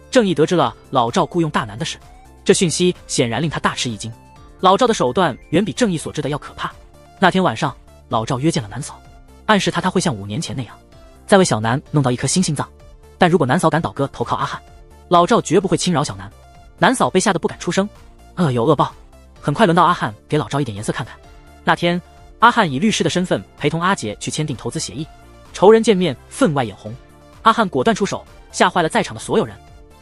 正义得知了老赵雇佣大南的事，这讯息显然令他大吃一惊。老赵的手段远比正义所知的要可怕。那天晚上，老赵约见了南嫂，暗示他会像5年前那样，再为小南弄到一颗新心脏。但如果南嫂敢倒戈投靠阿汉，老赵绝不会轻饶小南。南嫂被吓得不敢出声，恶有恶报。很快轮到阿汉给老赵一点颜色看看。那天，阿汉以律师的身份陪同阿杰去签订投资协议，仇人见面分外眼红。阿汉果断出手，吓坏了在场的所有人。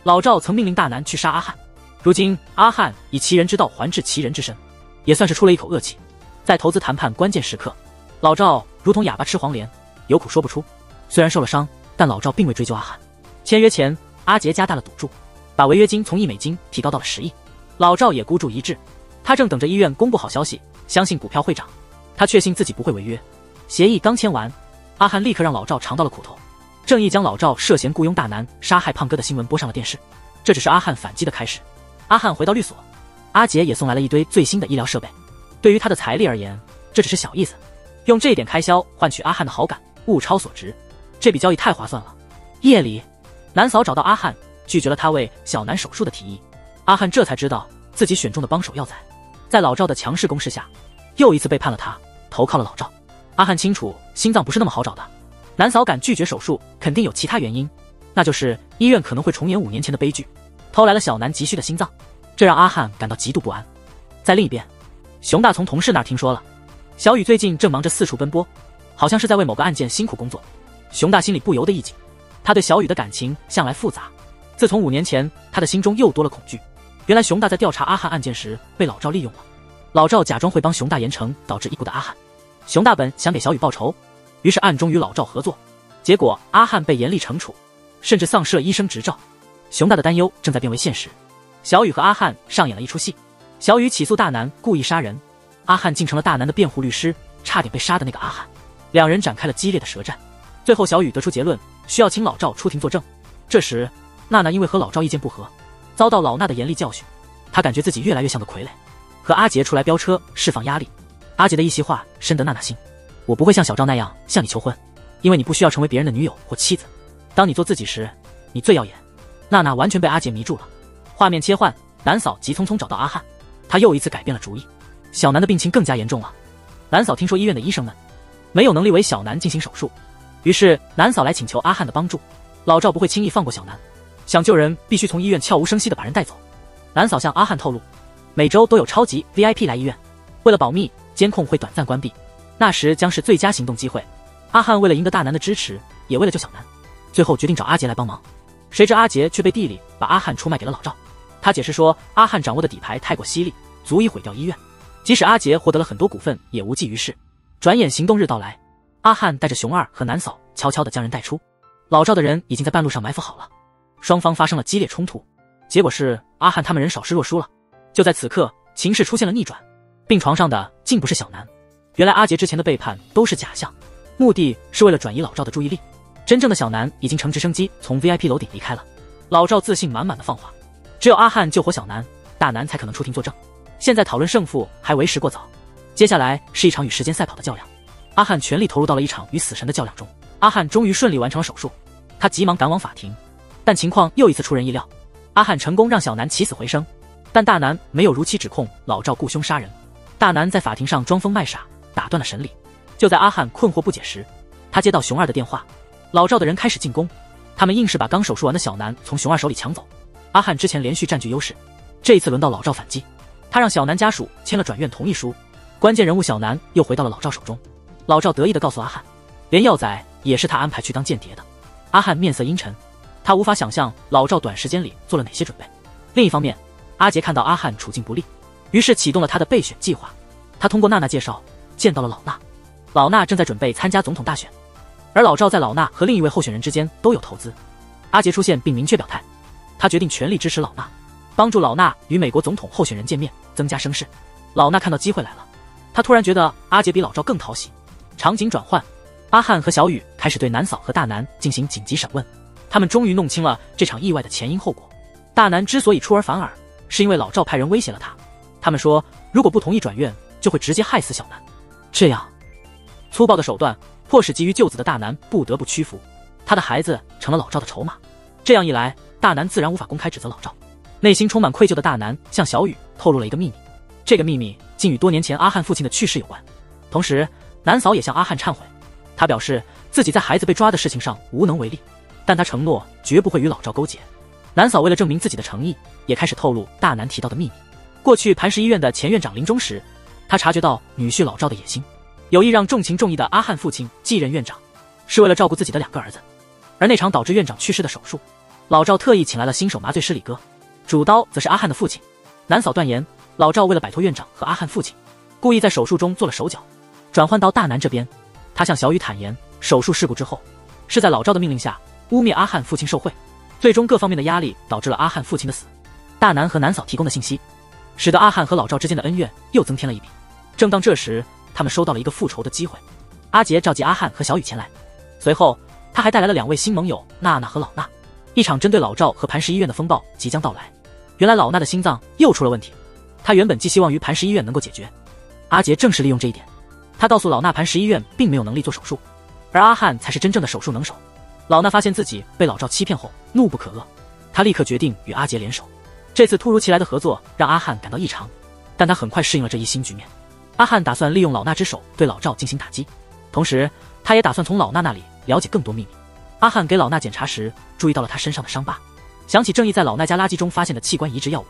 老赵曾命令大南去杀阿汉，如今阿汉以其人之道还治其人之身，也算是出了一口恶气。在投资谈判关键时刻，老赵如同哑巴吃黄连，有苦说不出。虽然受了伤，但老赵并未追究阿汉。签约前，阿杰加大了赌注，把违约金从$1提高到了10亿。老赵也孤注一掷，他正等着医院公布好消息，相信股票会涨。他确信自己不会违约。协议刚签完，阿汉立刻让老赵尝到了苦头。正义将老赵涉嫌雇佣大南杀害胖哥的新闻播上了电视，这只是阿汉反击的开始。阿汉回到律所，阿杰也送来了一堆最新的医疗设备。对于他的财力而言，这只是小意思，用这一点开销换取阿汉的好感，物超所值。这笔交易太划算了。夜里，南嫂找到阿汉，拒绝了他为小南手术的提议。阿汉这才知道自己选中的帮手药材，在老赵的强势攻势下，又一次背叛了他，投靠了老赵。阿汉清楚心脏不是那么好找的，南嫂敢拒绝手术，肯定有其他原因，那就是医院可能会重演5年前的悲剧，偷来了小南急需的心脏，这让阿汉感到极度不安。在另一边，熊大从同事那儿听说了，小雨最近正忙着四处奔波，好像是在为某个案件辛苦工作。熊大心里不由得一紧，他对小雨的感情向来复杂，自从5年前，他的心中又多了恐惧。原来熊大在调查阿汉案件时被老赵利用了，老赵假装会帮熊大严惩导致已故的阿汉。熊大本想给小雨报仇，于是暗中与老赵合作，结果阿汉被严厉惩处，甚至丧失了医生执照。熊大的担忧正在变为现实，小雨和阿汉上演了一出戏。小雨起诉大南故意杀人，阿汉竟成了大南的辩护律师，差点被杀的那个阿汉。两人展开了激烈的舌战，最后小雨得出结论，需要请老赵出庭作证。这时娜娜因为和老赵意见不合，遭到老衲的严厉教训，她感觉自己越来越像个傀儡，和阿杰出来飙车释放压力。阿杰的一席话深得娜娜心，我不会像小赵那样向你求婚，因为你不需要成为别人的女友或妻子，当你做自己时，你最耀眼。娜娜完全被阿杰迷住了。画面切换，南嫂急匆匆找到阿汉，她又一次改变了主意。小南的病情更加严重了，南嫂听说医院的医生们没有能力为小南进行手术，于是南嫂来请求阿汉的帮助。老赵不会轻易放过小南，想救人必须从医院悄无声息地把人带走。南嫂向阿汉透露，每周都有超级 VIP 来医院，为了保密，监控会短暂关闭，那时将是最佳行动机会。阿汉为了赢得大南的支持，也为了救小南，最后决定找阿杰来帮忙。谁知阿杰却背地里把阿汉出卖给了老赵。他解释说，阿汉掌握的底牌太过犀利，足以毁掉医院，即使阿杰获得了很多股份也无济于事。转眼行动日到来，阿汉带着熊二和南嫂悄悄地将人带出，老赵的人已经在半路上埋伏好了。双方发生了激烈冲突，结果是阿汉他们人少失弱输了。就在此刻，情势出现了逆转，病床上的竟不是小南，原来阿杰之前的背叛都是假象，目的是为了转移老赵的注意力。真正的小南已经乘直升机从 VIP 楼顶离开了。老赵自信满满的放话，只有阿汉救活小南，大南才可能出庭作证。现在讨论胜负还为时过早，接下来是一场与时间赛跑的较量。阿汉全力投入到了一场与死神的较量中。阿汉终于顺利完成了手术，他急忙赶往法庭，但情况又一次出人意料。阿汉成功让小南起死回生，但大南没有如期指控老赵雇凶杀人。大南在法庭上装疯卖傻，打断了审理。就在阿汉困惑不解时，他接到熊二的电话，老赵的人开始进攻，他们硬是把刚手术完的小南从熊二手里抢走。阿汉之前连续占据优势，这一次轮到老赵反击，他让小南家属签了转院同意书，关键人物小南又回到了老赵手中。老赵得意地告诉阿汉，连药仔也是他安排去当间谍的。阿汉面色阴沉，他无法想象老赵短时间里做了哪些准备。另一方面，阿杰看到阿汉处境不利，于是启动了他的备选计划。他通过娜娜介绍见到了老衲，老衲正在准备参加总统大选，而老赵在老衲和另一位候选人之间都有投资。阿杰出现并明确表态，他决定全力支持老衲，帮助老衲与美国总统候选人见面，增加声势。老衲看到机会来了，他突然觉得阿杰比老赵更讨喜。场景转换，阿汉和小雨开始对南嫂和大南进行紧急审问，他们终于弄清了这场意外的前因后果。大南之所以出尔反尔，是因为老赵派人威胁了他，他们说如果不同意转院，就会直接害死小南。这样粗暴的手段迫使急于救子的大南不得不屈服，他的孩子成了老赵的筹码。这样一来，大南自然无法公开指责老赵。内心充满愧疚的大南向小雨透露了一个秘密，这个秘密竟与多年前阿汉父亲的去世有关。同时，南嫂也向阿汉忏悔，他表示自己在孩子被抓的事情上无能为力，但他承诺绝不会与老赵勾结。南嫂为了证明自己的诚意，也开始透露大南提到的秘密。过去磐石医院的前院长临终时，他察觉到女婿老赵的野心，有意让重情重义的阿汉父亲继任院长，是为了照顾自己的2个儿子。而那场导致院长去世的手术，老赵特意请来了新手麻醉师李哥，主刀则是阿汉的父亲。南嫂断言，老赵为了摆脱院长和阿汉父亲，故意在手术中做了手脚。转换到大南这边，他向小雨坦言，手术事故之后，是在老赵的命令下污蔑阿汉父亲受贿，最终各方面的压力导致了阿汉父亲的死。大南和南嫂提供的信息，使得阿汉和老赵之间的恩怨又增添了一笔。正当这时，他们收到了一个复仇的机会。阿杰召集阿汉和小雨前来，随后他还带来了2位新盟友娜娜和老衲。一场针对老赵和磐石医院的风暴即将到来。原来老衲的心脏又出了问题，他原本寄希望于磐石医院能够解决。阿杰正是利用这一点，他告诉老衲磐石医院并没有能力做手术，而阿汉才是真正的手术能手。老衲发现自己被老赵欺骗后，怒不可遏，他立刻决定与阿杰联手。这次突如其来的合作让阿汉感到异常，但他很快适应了这一新局面。阿汉打算利用老衲之手对老赵进行打击，同时他也打算从老衲那里了解更多秘密。阿汉给老衲检查时，注意到了他身上的伤疤，想起正义在老衲家垃圾中发现的器官移植药物，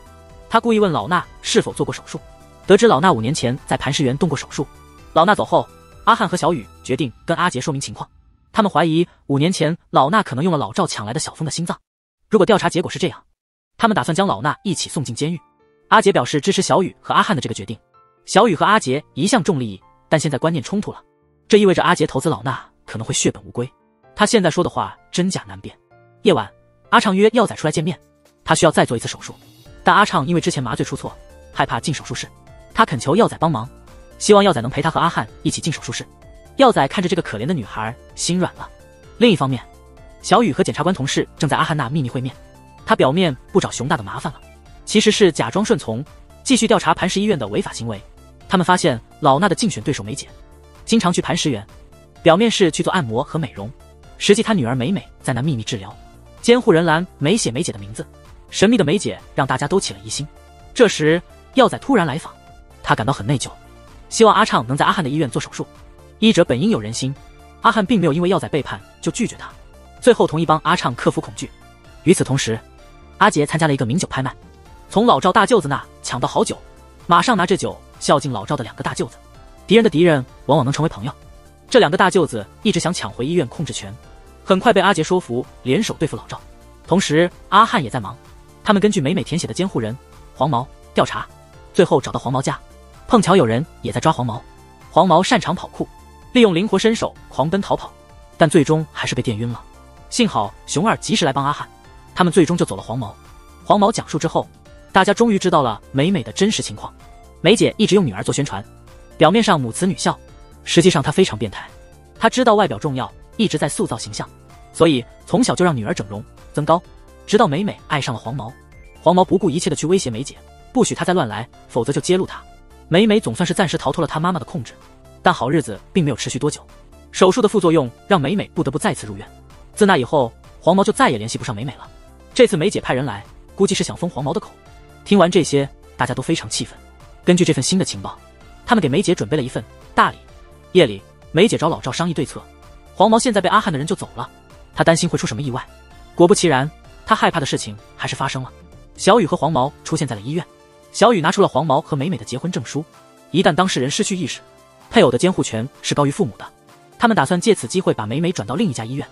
他故意问老衲是否做过手术，得知老衲5年前在磐石园动过手术。老衲走后，阿汉和小雨决定跟阿杰说明情况，他们怀疑5年前老衲可能用了老赵抢来的小峰的心脏。如果调查结果是这样，他们打算将老衲一起送进监狱。阿杰表示支持小雨和阿汉的这个决定。小雨和阿杰一向重利益，但现在观念冲突了，这意味着阿杰投资老衲可能会血本无归。他现在说的话真假难辨。夜晚，阿畅约耀仔出来见面，他需要再做一次手术，但阿畅因为之前麻醉出错，害怕进手术室，他恳求耀仔帮忙，希望耀仔能陪他和阿汉一起进手术室。耀仔看着这个可怜的女孩，心软了。另一方面，小雨和检察官同事正在阿汉那秘密会面，他表面不找熊大的麻烦了，其实是假装顺从，继续调查磐石医院的违法行为。他们发现老衲的竞选对手梅姐经常去磐石园，表面是去做按摩和美容，实际她女儿美美在那秘密治疗。监护人栏没写梅姐的名字，神秘的梅姐让大家都起了疑心。这时耀仔突然来访，他感到很内疚，希望阿畅能在阿汉的医院做手术。医者本应有人心，阿汉并没有因为耀仔背叛就拒绝他，最后同意帮阿畅克服恐惧。与此同时，阿杰参加了一个名酒拍卖，从老赵大舅子那抢到好酒，马上拿着酒孝敬老赵的2个大舅子。敌人的敌人往往能成为朋友，这2个大舅子一直想抢回医院控制权，很快被阿杰说服，联手对付老赵。同时阿汉也在忙，他们根据美美填写的监护人黄毛调查，最后找到黄毛家，碰巧有人也在抓黄毛。黄毛擅长跑酷，利用灵活身手狂奔逃跑，但最终还是被电晕了。幸好熊二及时来帮阿汉，他们最终就走了黄毛。黄毛讲述之后，大家终于知道了美美的真实情况。梅姐一直用女儿做宣传，表面上母慈女孝，实际上她非常变态。她知道外表重要，一直在塑造形象，所以从小就让女儿整容增高，直到美美爱上了黄毛。黄毛不顾一切的去威胁梅姐，不许她再乱来，否则就揭露她。美美总算是暂时逃脱了她妈妈的控制，但好日子并没有持续多久。手术的副作用让美美不得不再次入院。自那以后，黄毛就再也联系不上美美了。这次梅姐派人来，估计是想封黄毛的口。听完这些，大家都非常气愤。根据这份新的情报，他们给梅姐准备了一份大礼。夜里，梅姐找老赵商议对策。黄毛现在被阿汉的人救走了，他担心会出什么意外。果不其然，他害怕的事情还是发生了。小雨和黄毛出现在了医院，小雨拿出了黄毛和美美的结婚证书。一旦当事人失去意识，配偶的监护权是高于父母的。他们打算借此机会把美美转到另一家医院。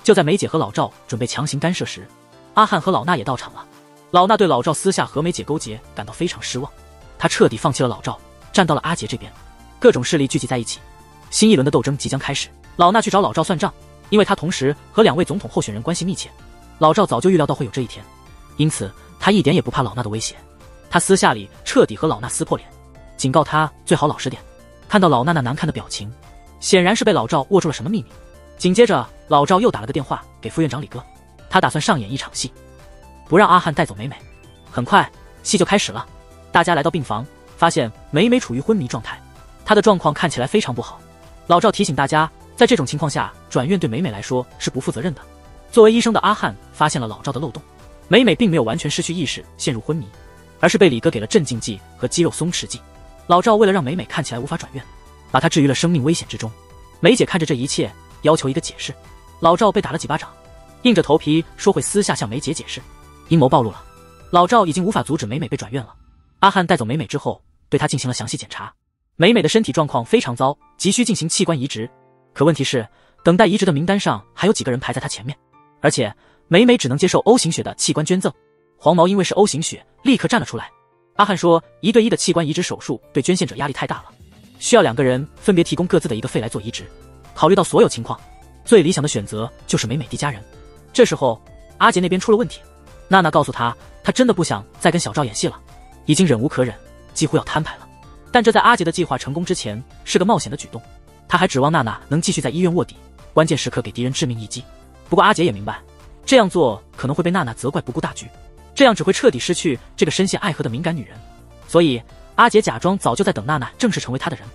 就在梅姐和老赵准备强行干涉时，阿汉和老衲也到场了。老衲对老赵私下和梅姐勾结感到非常失望，他彻底放弃了老赵，站到了阿杰这边。各种势力聚集在一起，新一轮的斗争即将开始。老衲去找老赵算账，因为他同时和2位总统候选人关系密切。老赵早就预料到会有这一天，因此他一点也不怕老衲的威胁。他私下里彻底和老衲撕破脸，警告他最好老实点。看到老衲那难看的表情，显然是被老赵握住了什么秘密。紧接着老赵又打了个电话给副院长李哥，他打算上演一场戏，不让阿汉带走美美。很快戏就开始了，大家来到病房，发现美美处于昏迷状态，她的状况看起来非常不好。老赵提醒大家，在这种情况下转院对美美来说是不负责任的。作为医生的阿汉发现了老赵的漏洞，美美并没有完全失去意识陷入昏迷，而是被李哥给了镇静剂和肌肉松弛剂。老赵为了让美美看起来无法转院，把她置于了生命危险之中。梅姐看着这一切，要求一个解释。老赵被打了几巴掌，硬着头皮说会私下向梅姐解释。阴谋暴露了，老赵已经无法阻止美美被转院了。阿汉带走美美之后，对她进行了详细检查。美美的身体状况非常糟，急需进行器官移植。可问题是，等待移植的名单上还有几个人排在她前面，而且美美只能接受 O 型血的器官捐赠。黄毛因为是 O 型血，立刻站了出来。阿汉说，1对1的器官移植手术对捐献者压力太大了，需要2个人分别提供各自的一个肺来做移植。考虑到所有情况，最理想的选择就是美美蒂家人。这时候，阿杰那边出了问题。娜娜告诉他，她真的不想再跟小赵演戏了，已经忍无可忍，几乎要摊牌了。但这在阿杰的计划成功之前是个冒险的举动，他还指望娜娜能继续在医院卧底，关键时刻给敌人致命一击。不过阿杰也明白，这样做可能会被娜娜责怪不顾大局，这样只会彻底失去这个深陷爱河的敏感女人。所以阿杰假装早就在等娜娜正式成为他的人，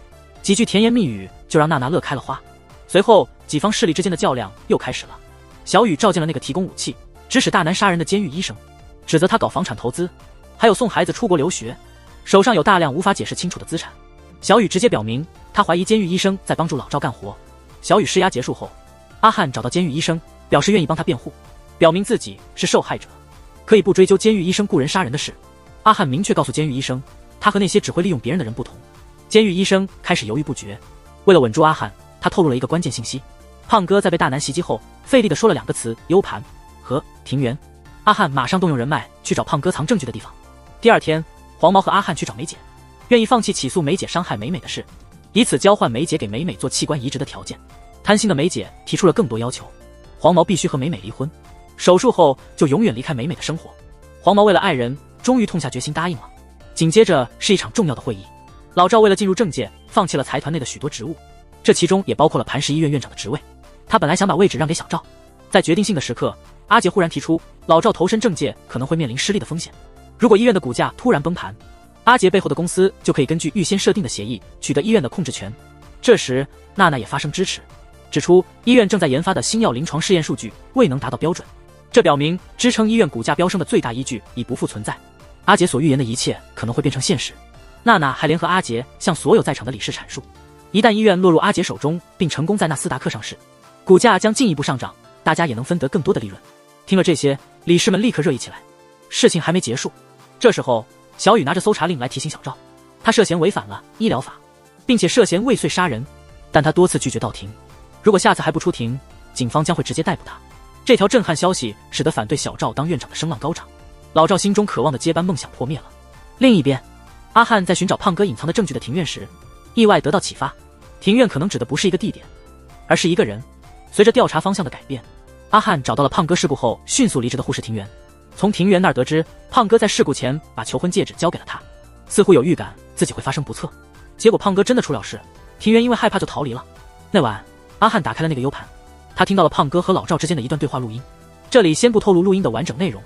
几句甜言蜜语就让娜娜乐开了花。随后几方势力之间的较量又开始了。小雨召见了那个提供武器指使大南杀人的监狱医生，指责他搞房产投资，还有送孩子出国留学，手上有大量无法解释清楚的资产。小雨直接表明他怀疑监狱医生在帮助老赵干活。小雨施压结束后，阿汉找到监狱医生，表示愿意帮他辩护，表明自己是受害者，可以不追究监狱医生雇人杀人的事。阿汉明确告诉监狱医生，他和那些只会利用别人的人不同。监狱医生开始犹豫不决，为了稳住阿汉，他透露了一个关键信息：胖哥在被大南袭击后费力地说了2个词：U盘和庭园。阿汉马上动用人脉去找胖哥藏证据的地方。第二天，黄毛和阿汉去找梅姐，愿意放弃起诉梅姐伤害美美的事，以此交换梅姐给美美做器官移植的条件。贪心的梅姐提出了更多要求，黄毛必须和美美离婚，手术后就永远离开美美的生活。黄毛为了爱人，终于痛下决心答应了。紧接着是一场重要的会议，老赵为了进入政界，放弃了财团内的许多职务，这其中也包括了磐石医院院长的职位。他本来想把位置让给小赵，在决定性的时刻，阿杰忽然提出，老赵投身政界可能会面临失利的风险。如果医院的股价突然崩盘，阿杰背后的公司就可以根据预先设定的协议取得医院的控制权。这时娜娜也发声支持，指出医院正在研发的新药临床试验数据未能达到标准，这表明支撑医院股价飙升的最大依据已不复存在。阿杰所预言的一切可能会变成现实。娜娜还联合阿杰向所有在场的理事阐述，一旦医院落入阿杰手中并成功在纳斯达克上市，股价将进一步上涨，大家也能分得更多的利润。听了这些，理事们立刻热议起来。事情还没结束，这时候小雨拿着搜查令来提醒小赵，他涉嫌违反了医疗法，并且涉嫌未遂杀人，但他多次拒绝到庭，如果下次还不出庭，警方将会直接逮捕他。这条震撼消息使得反对小赵当院长的声浪高涨，老赵心中渴望的接班梦想破灭了。另一边，阿汉在寻找胖哥隐藏的证据的庭院时，意外得到启发，庭院可能指的不是一个地点，而是一个人。随着调查方向的改变，阿汉找到了胖哥事故后迅速离职的护士庭园，从庭园那儿得知，胖哥在事故前把求婚戒指交给了他，似乎有预感自己会发生不测。结果胖哥真的出了事，庭园因为害怕就逃离了。那晚，阿汉打开了那个 U 盘，他听到了胖哥和老赵之间的一段对话录音。这里先不透露录音的完整内容，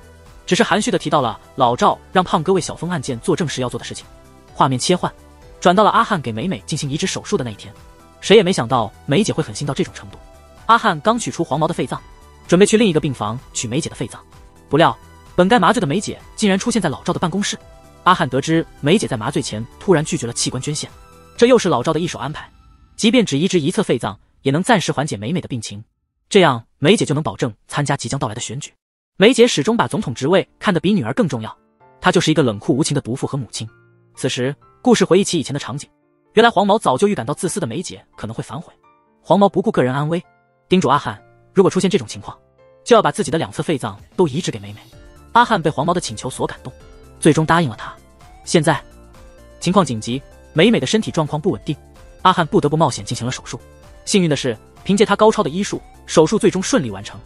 只是含蓄地提到了老赵让胖哥为小峰案件作证时要做的事情。画面切换，转到了阿汉给美美进行移植手术的那一天。谁也没想到梅姐会狠心到这种程度。阿汉刚取出黄毛的肺脏，准备去另一个病房取梅姐的肺脏，不料本该麻醉的梅姐竟然出现在老赵的办公室。阿汉得知梅姐在麻醉前突然拒绝了器官捐献，这又是老赵的一手安排，即便只移植一侧肺脏，也能暂时缓解美美的病情，这样梅姐就能保证参加即将到来的选举。梅姐始终把总统职位看得比女儿更重要，她就是一个冷酷无情的毒妇和母亲。此时故事回忆起以前的场景，原来黄毛早就预感到自私的梅姐可能会反悔，黄毛不顾个人安危，叮嘱阿汉，如果出现这种情况，就要把自己的2侧肺脏都移植给美美。阿汉被黄毛的请求所感动，最终答应了他。现在情况紧急，美美的身体状况不稳定，阿汉不得不冒险进行了手术。幸运的是，凭借他高超的医术，手术最终顺利完成。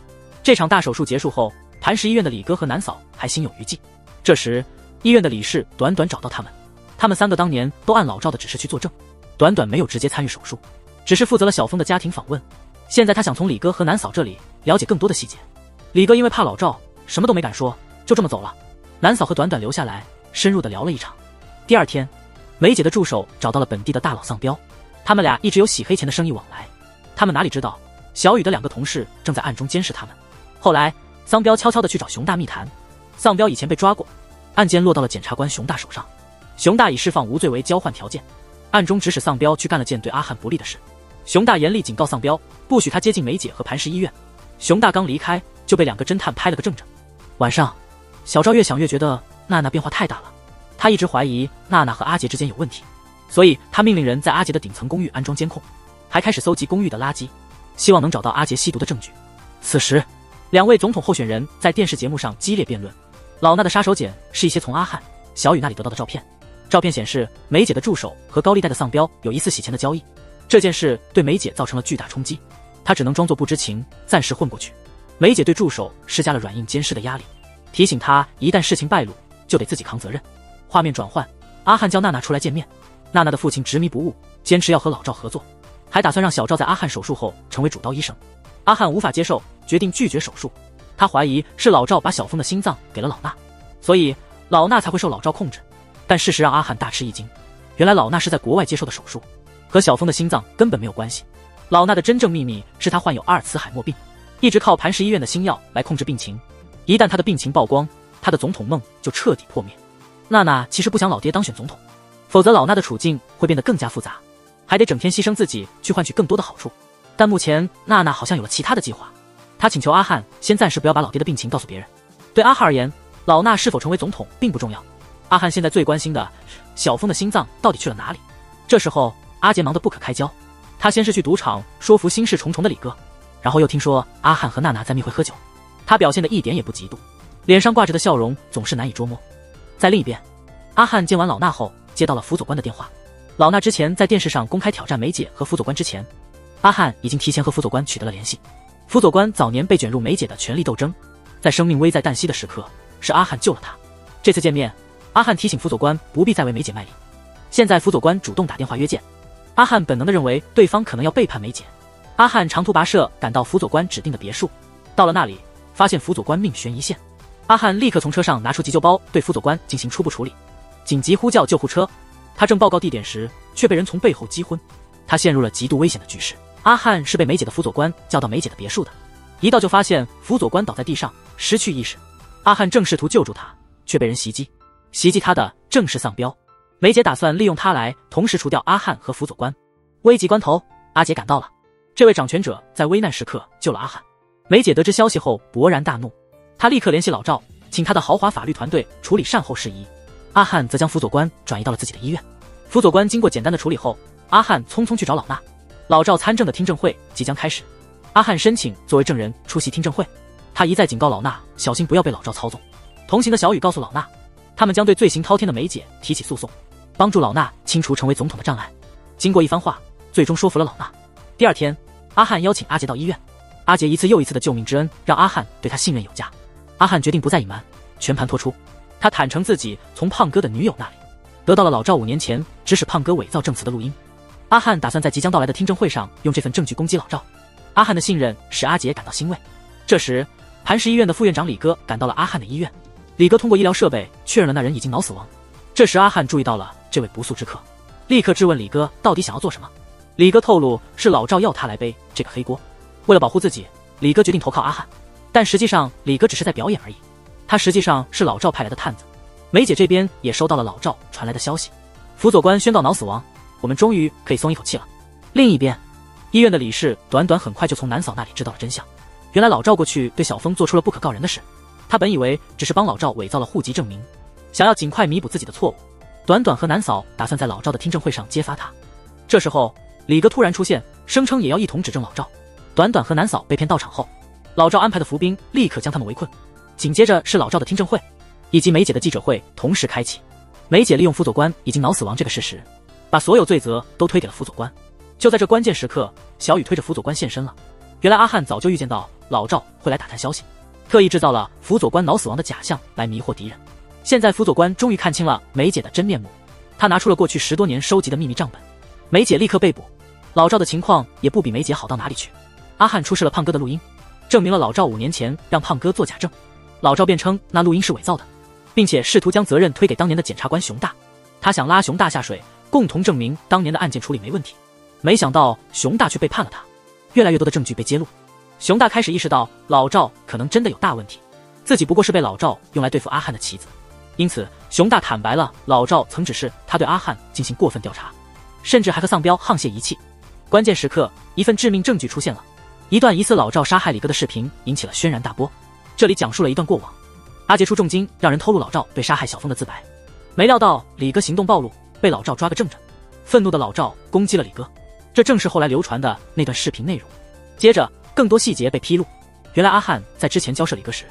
这场大手术结束后，磐石医院的李哥和南嫂还心有余悸。这时医院的理事短短找到他们，他们3个当年都按老赵的指示去作证，短短没有直接参与手术，只是负责了小峰的家庭访问。现在他想从李哥和南嫂这里了解更多的细节。李哥因为怕老赵，什么都没敢说，就这么走了。南嫂和短短留下来，深入的聊了一场。第二天，梅姐的助手找到了本地的大佬丧彪，他们俩一直有洗黑钱的生意往来。他们哪里知道，小雨的2个同事正在暗中监视他们。后来，丧彪悄悄地去找熊大密谈，丧彪以前被抓过，案件落到了检察官熊大手上。熊大以释放无罪为交换条件，暗中指使丧彪去干了件对阿汉不利的事。熊大严厉警告丧彪，不许他接近梅姐和磐石医院。熊大刚离开，就被2个侦探拍了个正着。晚上，小赵越想越觉得娜娜变化太大了，他一直怀疑娜娜和阿杰之间有问题，所以他命令人在阿杰的顶层公寓安装监控，还开始搜集公寓的垃圾，希望能找到阿杰吸毒的证据。此时，2位总统候选人在电视节目上激烈辩论。老衲的杀手锏是一些从阿汉、小雨那里得到的照片，照片显示梅姐的助手和高利贷的丧彪有疑似洗钱的交易，这件事对梅姐造成了巨大冲击。他只能装作不知情，暂时混过去。梅姐对助手施加了软硬兼施的压力，提醒他一旦事情败露，就得自己扛责任。画面转换，阿汉叫娜娜出来见面。娜娜的父亲执迷不悟，坚持要和老赵合作，还打算让小赵在阿汉手术后成为主刀医生。阿汉无法接受，决定拒绝手术。他怀疑是老赵把小峰的心脏给了老衲，所以老衲才会受老赵控制。但事实让阿汉大吃一惊，原来老衲是在国外接受的手术，和小峰的心脏根本没有关系。老衲的真正秘密是他患有阿尔茨海默病，一直靠磐石医院的新药来控制病情。一旦他的病情曝光，他的总统梦就彻底破灭。娜娜其实不想老爹当选总统，否则老衲的处境会变得更加复杂，还得整天牺牲自己去换取更多的好处。但目前娜娜好像有了其他的计划，她请求阿汉先暂时不要把老爹的病情告诉别人。对阿汉而言，老衲是否成为总统并不重要，阿汉现在最关心的小峰的心脏到底去了哪里。这时候阿杰忙得不可开交，他先是去赌场说服心事重重的李哥，然后又听说阿汉和娜娜在密会喝酒，他表现得一点也不嫉妒，脸上挂着的笑容总是难以捉摸。在另一边，阿汉见完老衲后接到了辅佐官的电话。老衲之前在电视上公开挑战梅姐和辅佐官之前，阿汉已经提前和辅佐官取得了联系。辅佐官早年被卷入梅姐的权力斗争，在生命危在旦夕的时刻，是阿汉救了他。这次见面，阿汉提醒辅佐官不必再为梅姐卖力。现在辅佐官主动打电话约见，阿汉本能地认为对方可能要背叛梅姐。阿汉长途跋涉赶到辅佐官指定的别墅，到了那里，发现辅佐官命悬一线。阿汉立刻从车上拿出急救包，对辅佐官进行初步处理，紧急呼叫救护车。他正报告地点时，却被人从背后击昏，他陷入了极度危险的局势。阿汉是被梅姐的辅佐官叫到梅姐的别墅的，一到就发现辅佐官倒在地上，失去意识。阿汉正试图救助他，却被人袭击，袭击他的正是丧彪。梅姐打算利用他来同时除掉阿汉和辅佐官。危急关头，阿杰赶到了，这位掌权者在危难时刻救了阿汉。梅姐得知消息后勃然大怒，她立刻联系老赵，请他的豪华法律团队处理善后事宜。阿汉则将辅佐官转移到了自己的医院。辅佐官经过简单的处理后，阿汉匆匆去找老衲。老赵参政的听证会即将开始，阿汉申请作为证人出席听证会。他一再警告老衲小心不要被老赵操纵。同行的小雨告诉老衲，他们将对罪行滔天的梅姐提起诉讼，帮助老衲清除成为总统的障碍。经过一番话，最终说服了老衲。第二天，阿汉邀请阿杰到医院。阿杰一次又一次的救命之恩让阿汉对他信任有加。阿汉决定不再隐瞒，全盘托出。他坦诚自己从胖哥的女友那里得到了老赵5年前指使胖哥伪造证词的录音。阿汉打算在即将到来的听证会上用这份证据攻击老赵。阿汉的信任使阿杰感到欣慰。这时，磐石医院的副院长李哥赶到了阿汉的医院。李哥通过医疗设备确认了那人已经脑死亡。这时阿汉注意到了这位不速之客，立刻质问李哥到底想要做什么。李哥透露是老赵要他来背这个黑锅。为了保护自己，李哥决定投靠阿汉，但实际上李哥只是在表演而已。他实际上是老赵派来的探子。梅姐这边也收到了老赵传来的消息，辅佐官宣告脑死亡，我们终于可以松一口气了。另一边，医院的理事短很快就从南嫂那里知道了真相。原来老赵过去对小峰做出了不可告人的事，他本以为只是帮老赵伪造了户籍证明，想要尽快弥补自己的错误。短和南嫂打算在老赵的听证会上揭发他。这时候李哥突然出现，声称也要一同指证老赵。短和南嫂被骗到场后，老赵安排的伏兵立刻将他们围困。紧接着是老赵的听证会以及梅姐的记者会同时开启。梅姐利用辅佐官已经脑死亡这个事实，把所有罪责都推给了辅佐官。就在这关键时刻，小雨推着辅佐官现身了。原来阿汉早就预见到老赵会来打探消息，特意制造了辅佐官脑死亡的假象来迷惑敌人。现在辅佐官终于看清了梅姐的真面目，他拿出了过去10多年收集的秘密账本。梅姐立刻被捕，老赵的情况也不比梅姐好到哪里去。阿汉出示了胖哥的录音，证明了老赵5年前让胖哥做假证。老赵辩称那录音是伪造的，并且试图将责任推给当年的检察官熊大，他想拉熊大下水，共同证明当年的案件处理没问题。没想到熊大却背叛了他。越来越多的证据被揭露，熊大开始意识到老赵可能真的有大问题，自己不过是被老赵用来对付阿汉的棋子。因此熊大坦白了老赵曾指示他对阿汉进行过分调查，甚至还和丧彪沆瀣一气。关键时刻，一份致命证据出现了，一段疑似老赵杀害李哥的视频引起了轩然大波。这里讲述了一段过往，阿杰出重金让人偷录老赵对杀害小峰的自白，没料到李哥行动暴露，被老赵抓个正着。愤怒的老赵攻击了李哥，这正是后来流传的那段视频内容。接着更多细节被披露，原来阿汉在之前交涉李哥时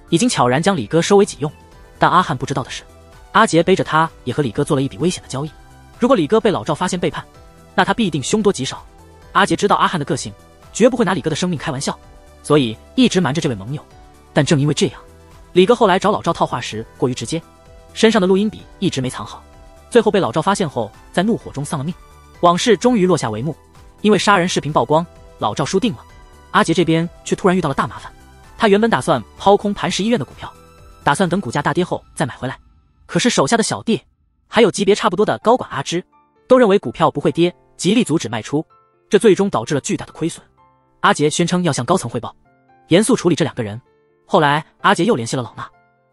已经悄然将李哥收为己用，但阿汉不知道的是，阿杰背着他也和李哥做了一笔危险的交易。如果李哥被老赵发现背叛，那他必定凶多吉少。阿杰知道阿汉的个性，绝不会拿李哥的生命开玩笑，所以一直瞒着这位盟友。但正因为这样，李哥后来找老赵套话时过于直接，身上的录音笔一直没藏好，最后被老赵发现后，在怒火中丧了命。往事终于落下帷幕，因为杀人视频曝光，老赵输定了。阿杰这边却突然遇到了大麻烦，他原本打算抛空磐石医院的股票，打算等股价大跌后再买回来。可是手下的小弟，还有级别差不多的高管阿芝，都认为股票不会跌，极力阻止卖出，这最终导致了巨大的亏损。阿杰宣称要向高层汇报，严肃处理这2个人。后来阿杰又联系了老衲，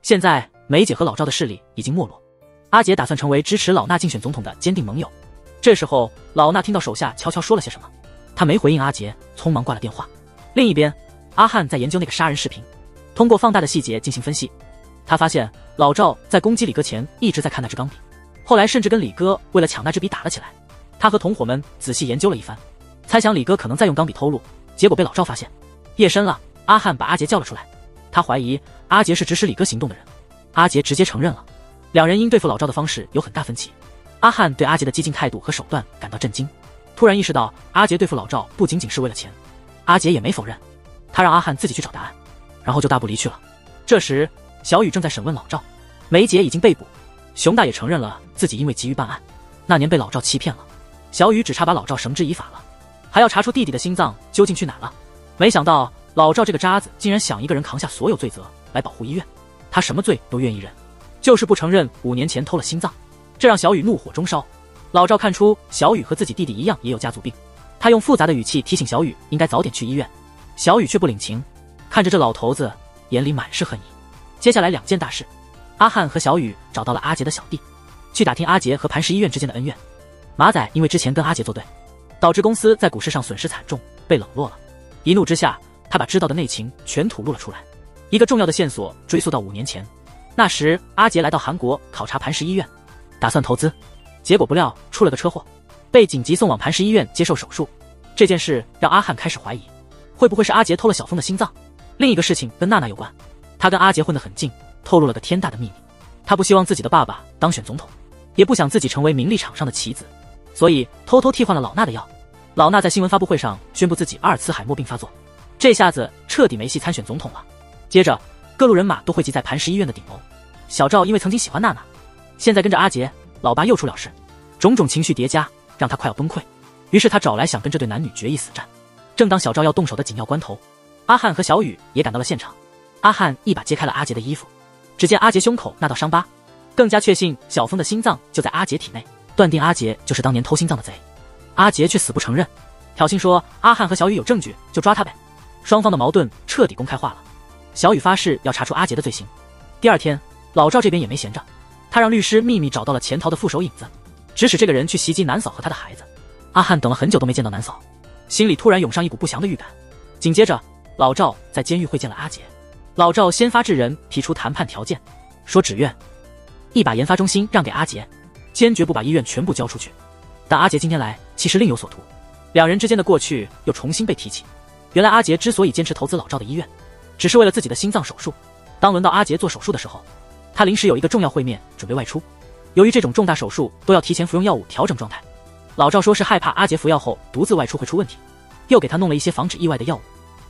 现在梅姐和老赵的势力已经没落，阿杰打算成为支持老衲竞选总统的坚定盟友。这时候老衲听到手下悄悄说了些什么，他没回应阿杰，匆忙挂了电话。另一边，阿汉在研究那个杀人视频，通过放大的细节进行分析，他发现老赵在攻击李哥前一直在看那支钢笔，后来甚至跟李哥为了抢那支笔打了起来。他和同伙们仔细研究了一番，猜想李哥可能在用钢笔偷录，结果被老赵发现。夜深了，阿汉把阿杰叫了出来，他怀疑阿杰是指使李哥行动的人。阿杰直接承认了，两人因对付老赵的方式有很大分歧。阿汉对阿杰的激进态度和手段感到震惊，突然意识到阿杰对付老赵不仅仅是为了钱。阿杰也没否认，他让阿汉自己去找答案，然后就大步离去了。这时小雨正在审问老赵，梅姐已经被捕，熊大也承认了自己因为急于办案，那年被老赵欺骗了。小雨只差把老赵绳之以法了，还要查出弟弟的心脏究竟去哪了。没想到老赵这个渣子竟然想一个人扛下所有罪责来保护医院，他什么罪都愿意认，就是不承认5年前偷了心脏，这让小雨怒火中烧。老赵看出小雨和自己弟弟一样也有家族病，他用复杂的语气提醒小雨应该早点去医院，小雨却不领情，看着这老头子眼里满是恨意。接下来2件大事，阿汉和小雨找到了阿杰的小弟，去打听阿杰和磐石医院之间的恩怨。马仔因为之前跟阿杰作对，导致公司在股市上损失惨重，被冷落了。一怒之下，他把知道的内情全吐露了出来。一个重要的线索追溯到5年前，那时阿杰来到韩国考察磐石医院，打算投资，结果不料出了个车祸，被紧急送往磐石医院接受手术。这件事让阿汉开始怀疑，会不会是阿杰偷了小峰的心脏？另一个事情跟娜娜有关，他跟阿杰混得很近，透露了个天大的秘密。他不希望自己的爸爸当选总统，也不想自己成为名利场上的棋子，所以偷偷替换了老衲的药。老衲在新闻发布会上宣布自己阿尔茨海默病发作，这下子彻底没戏参选总统了。接着各路人马都汇集在磐石医院的顶楼，小赵因为曾经喜欢娜娜，现在跟着阿杰，老爸又出了事，种种情绪叠加让他快要崩溃，于是他找来想跟这对男女决一死战。正当小赵要动手的紧要关头，阿汉和小雨也赶到了现场。阿汉一把揭开了阿杰的衣服，只见阿杰胸口那道伤疤，更加确信小峰的心脏就在阿杰体内，断定阿杰就是当年偷心脏的贼。阿杰却死不承认，挑衅说阿汉和小雨有证据就抓他呗。双方的矛盾彻底公开化了，小雨发誓要查出阿杰的罪行。第2天，老赵这边也没闲着，他让律师秘密找到了潜逃的副手影子，指使这个人去袭击南嫂和他的孩子。阿汉等了很久都没见到南嫂，心里突然涌上一股不祥的预感。紧接着老赵在监狱会见了阿杰，老赵先发制人，提出谈判条件，说只愿一把研发中心让给阿杰，坚决不把医院全部交出去。但阿杰今天来其实另有所图，两人之间的过去又重新被提起。原来阿杰之所以坚持投资老赵的医院，只是为了自己的心脏手术。当轮到阿杰做手术的时候，他临时有一个重要会面准备外出，由于这种重大手术都要提前服用药物调整状态，老赵说是害怕阿杰服药后独自外出会出问题，又给他弄了一些防止意外的药物。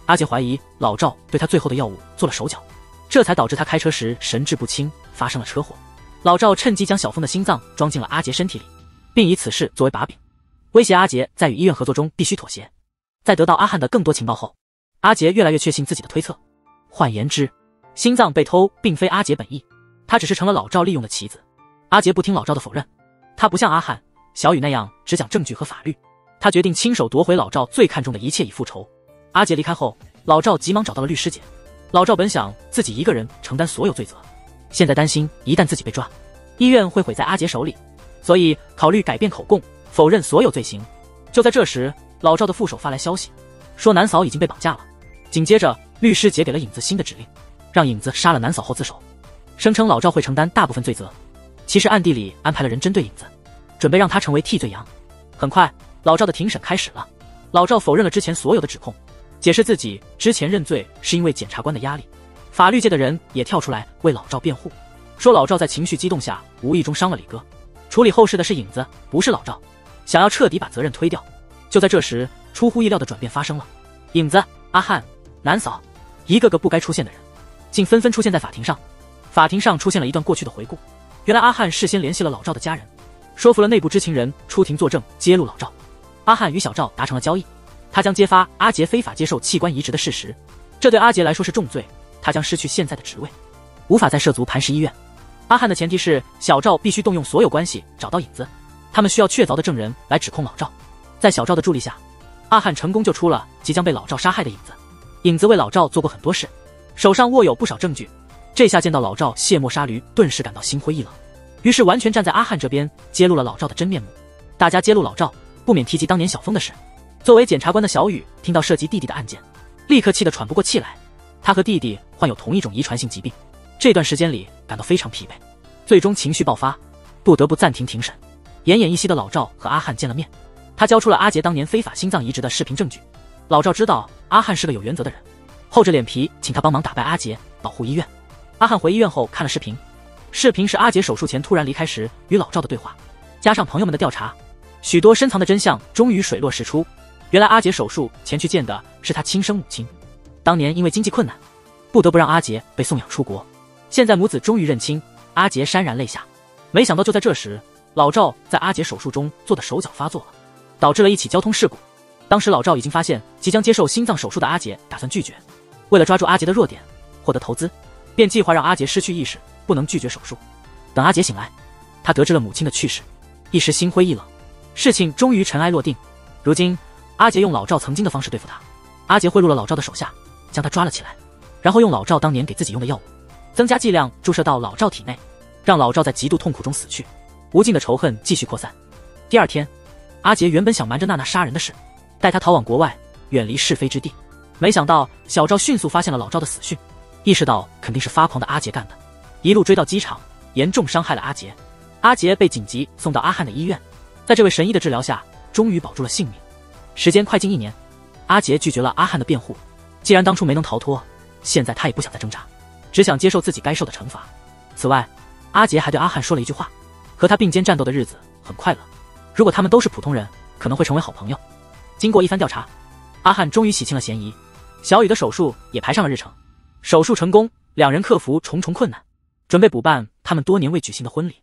阿杰怀疑老赵对他最后的药物做了手脚，这才导致他开车时神志不清，发生了车祸。老赵趁机将小峰的心脏装进了阿杰身体里，并以此事作为把柄，威胁阿杰在与医院合作中必须妥协。在得到阿汉的更多情报后，阿杰越来越确信自己的推测。换言之，心脏被偷并非阿杰本意，他只是成了老赵利用的棋子。阿杰不听老赵的否认，他不像阿汉、小雨那样只讲证据和法律，他决定亲手夺回老赵最看重的一切以复仇。阿杰离开后，老赵急忙找到了律师姐。老赵本想自己一个人承担所有罪责，现在担心一旦自己被抓，医院会毁在阿杰手里，所以考虑改变口供，否认所有罪行。就在这时，老赵的副手发来消息，说南嫂已经被绑架了。紧接着，律师姐给了影子新的指令，让影子杀了南嫂后自首，声称老赵会承担大部分罪责。其实暗地里安排了人针对影子，准备让他成为替罪羊。很快，老赵的庭审开始了。老赵否认了之前所有的指控，解释自己之前认罪是因为检察官的压力。法律界的人也跳出来为老赵辩护，说老赵在情绪激动下无意中伤了李哥，处理后事的是影子，不是老赵，想要彻底把责任推掉。就在这时，出乎意料的转变发生了。影子、阿汉、南嫂，一个个不该出现的人，竟纷纷出现在法庭上。法庭上出现了一段过去的回顾。原来阿汉事先联系了老赵的家人，说服了内部知情人出庭作证，揭露老赵。阿汉与小赵达成了交易，他将揭发阿杰非法接受器官移植的事实，这对阿杰来说是重罪，他将失去现在的职位，无法再涉足磐石医院。阿汉的前提是小赵必须动用所有关系找到影子，他们需要确凿的证人来指控老赵。在小赵的助力下，阿汉成功救出了即将被老赵杀害的影子。影子为老赵做过很多事，手上握有不少证据，这下见到老赵卸磨杀驴，顿时感到心灰意冷，于是完全站在阿汉这边，揭露了老赵的真面目。大家揭露老赵，不免提及当年小峰的事。作为检察官的小雨听到涉及弟弟的案件，立刻气得喘不过气来。他和弟弟患有同一种遗传性疾病，这段时间里感到非常疲惫，最终情绪爆发，不得不暂停庭审。奄奄一息的老赵和阿汉见了面，他交出了阿杰当年非法心脏移植的视频证据。老赵知道阿汉是个有原则的人，厚着脸皮请他帮忙打败阿杰，保护医院。阿汉回医院后看了视频，视频是阿杰手术前突然离开时与老赵的对话，加上朋友们的调查，许多深藏的真相终于水落石出。原来阿杰手术前去见的是他亲生母亲，当年因为经济困难，不得不让阿杰被送养出国。现在母子终于认亲，阿杰潸然泪下。没想到就在这时，老赵在阿杰手术中做的手脚发作了，导致了一起交通事故。当时老赵已经发现即将接受心脏手术的阿杰打算拒绝，为了抓住阿杰的弱点，获得投资，便计划让阿杰失去意识，不能拒绝手术。等阿杰醒来，他得知了母亲的去世，一时心灰意冷。事情终于尘埃落定，如今阿杰用老赵曾经的方式对付他。阿杰贿赂了老赵的手下，将他抓了起来，然后用老赵当年给自己用的药物，增加剂量注射到老赵体内，让老赵在极度痛苦中死去。无尽的仇恨继续扩散。第二天，阿杰原本想瞒着娜娜杀人的事，带他逃往国外，远离是非之地。没想到小赵迅速发现了老赵的死讯，意识到肯定是发狂的阿杰干的，一路追到机场，严重伤害了阿杰。阿杰被紧急送到阿汉的医院，在这位神医的治疗下，终于保住了性命。时间快近1年，阿杰拒绝了阿汉的辩护，既然当初没能逃脱，现在他也不想再挣扎，只想接受自己该受的惩罚。此外，阿杰还对阿汉说了一句话，和他并肩战斗的日子很快乐，如果他们都是普通人，可能会成为好朋友。经过一番调查，阿汉终于洗清了嫌疑，小雨的手术也排上了日程。手术成功，两人克服重重困难，准备补办他们多年未举行的婚礼。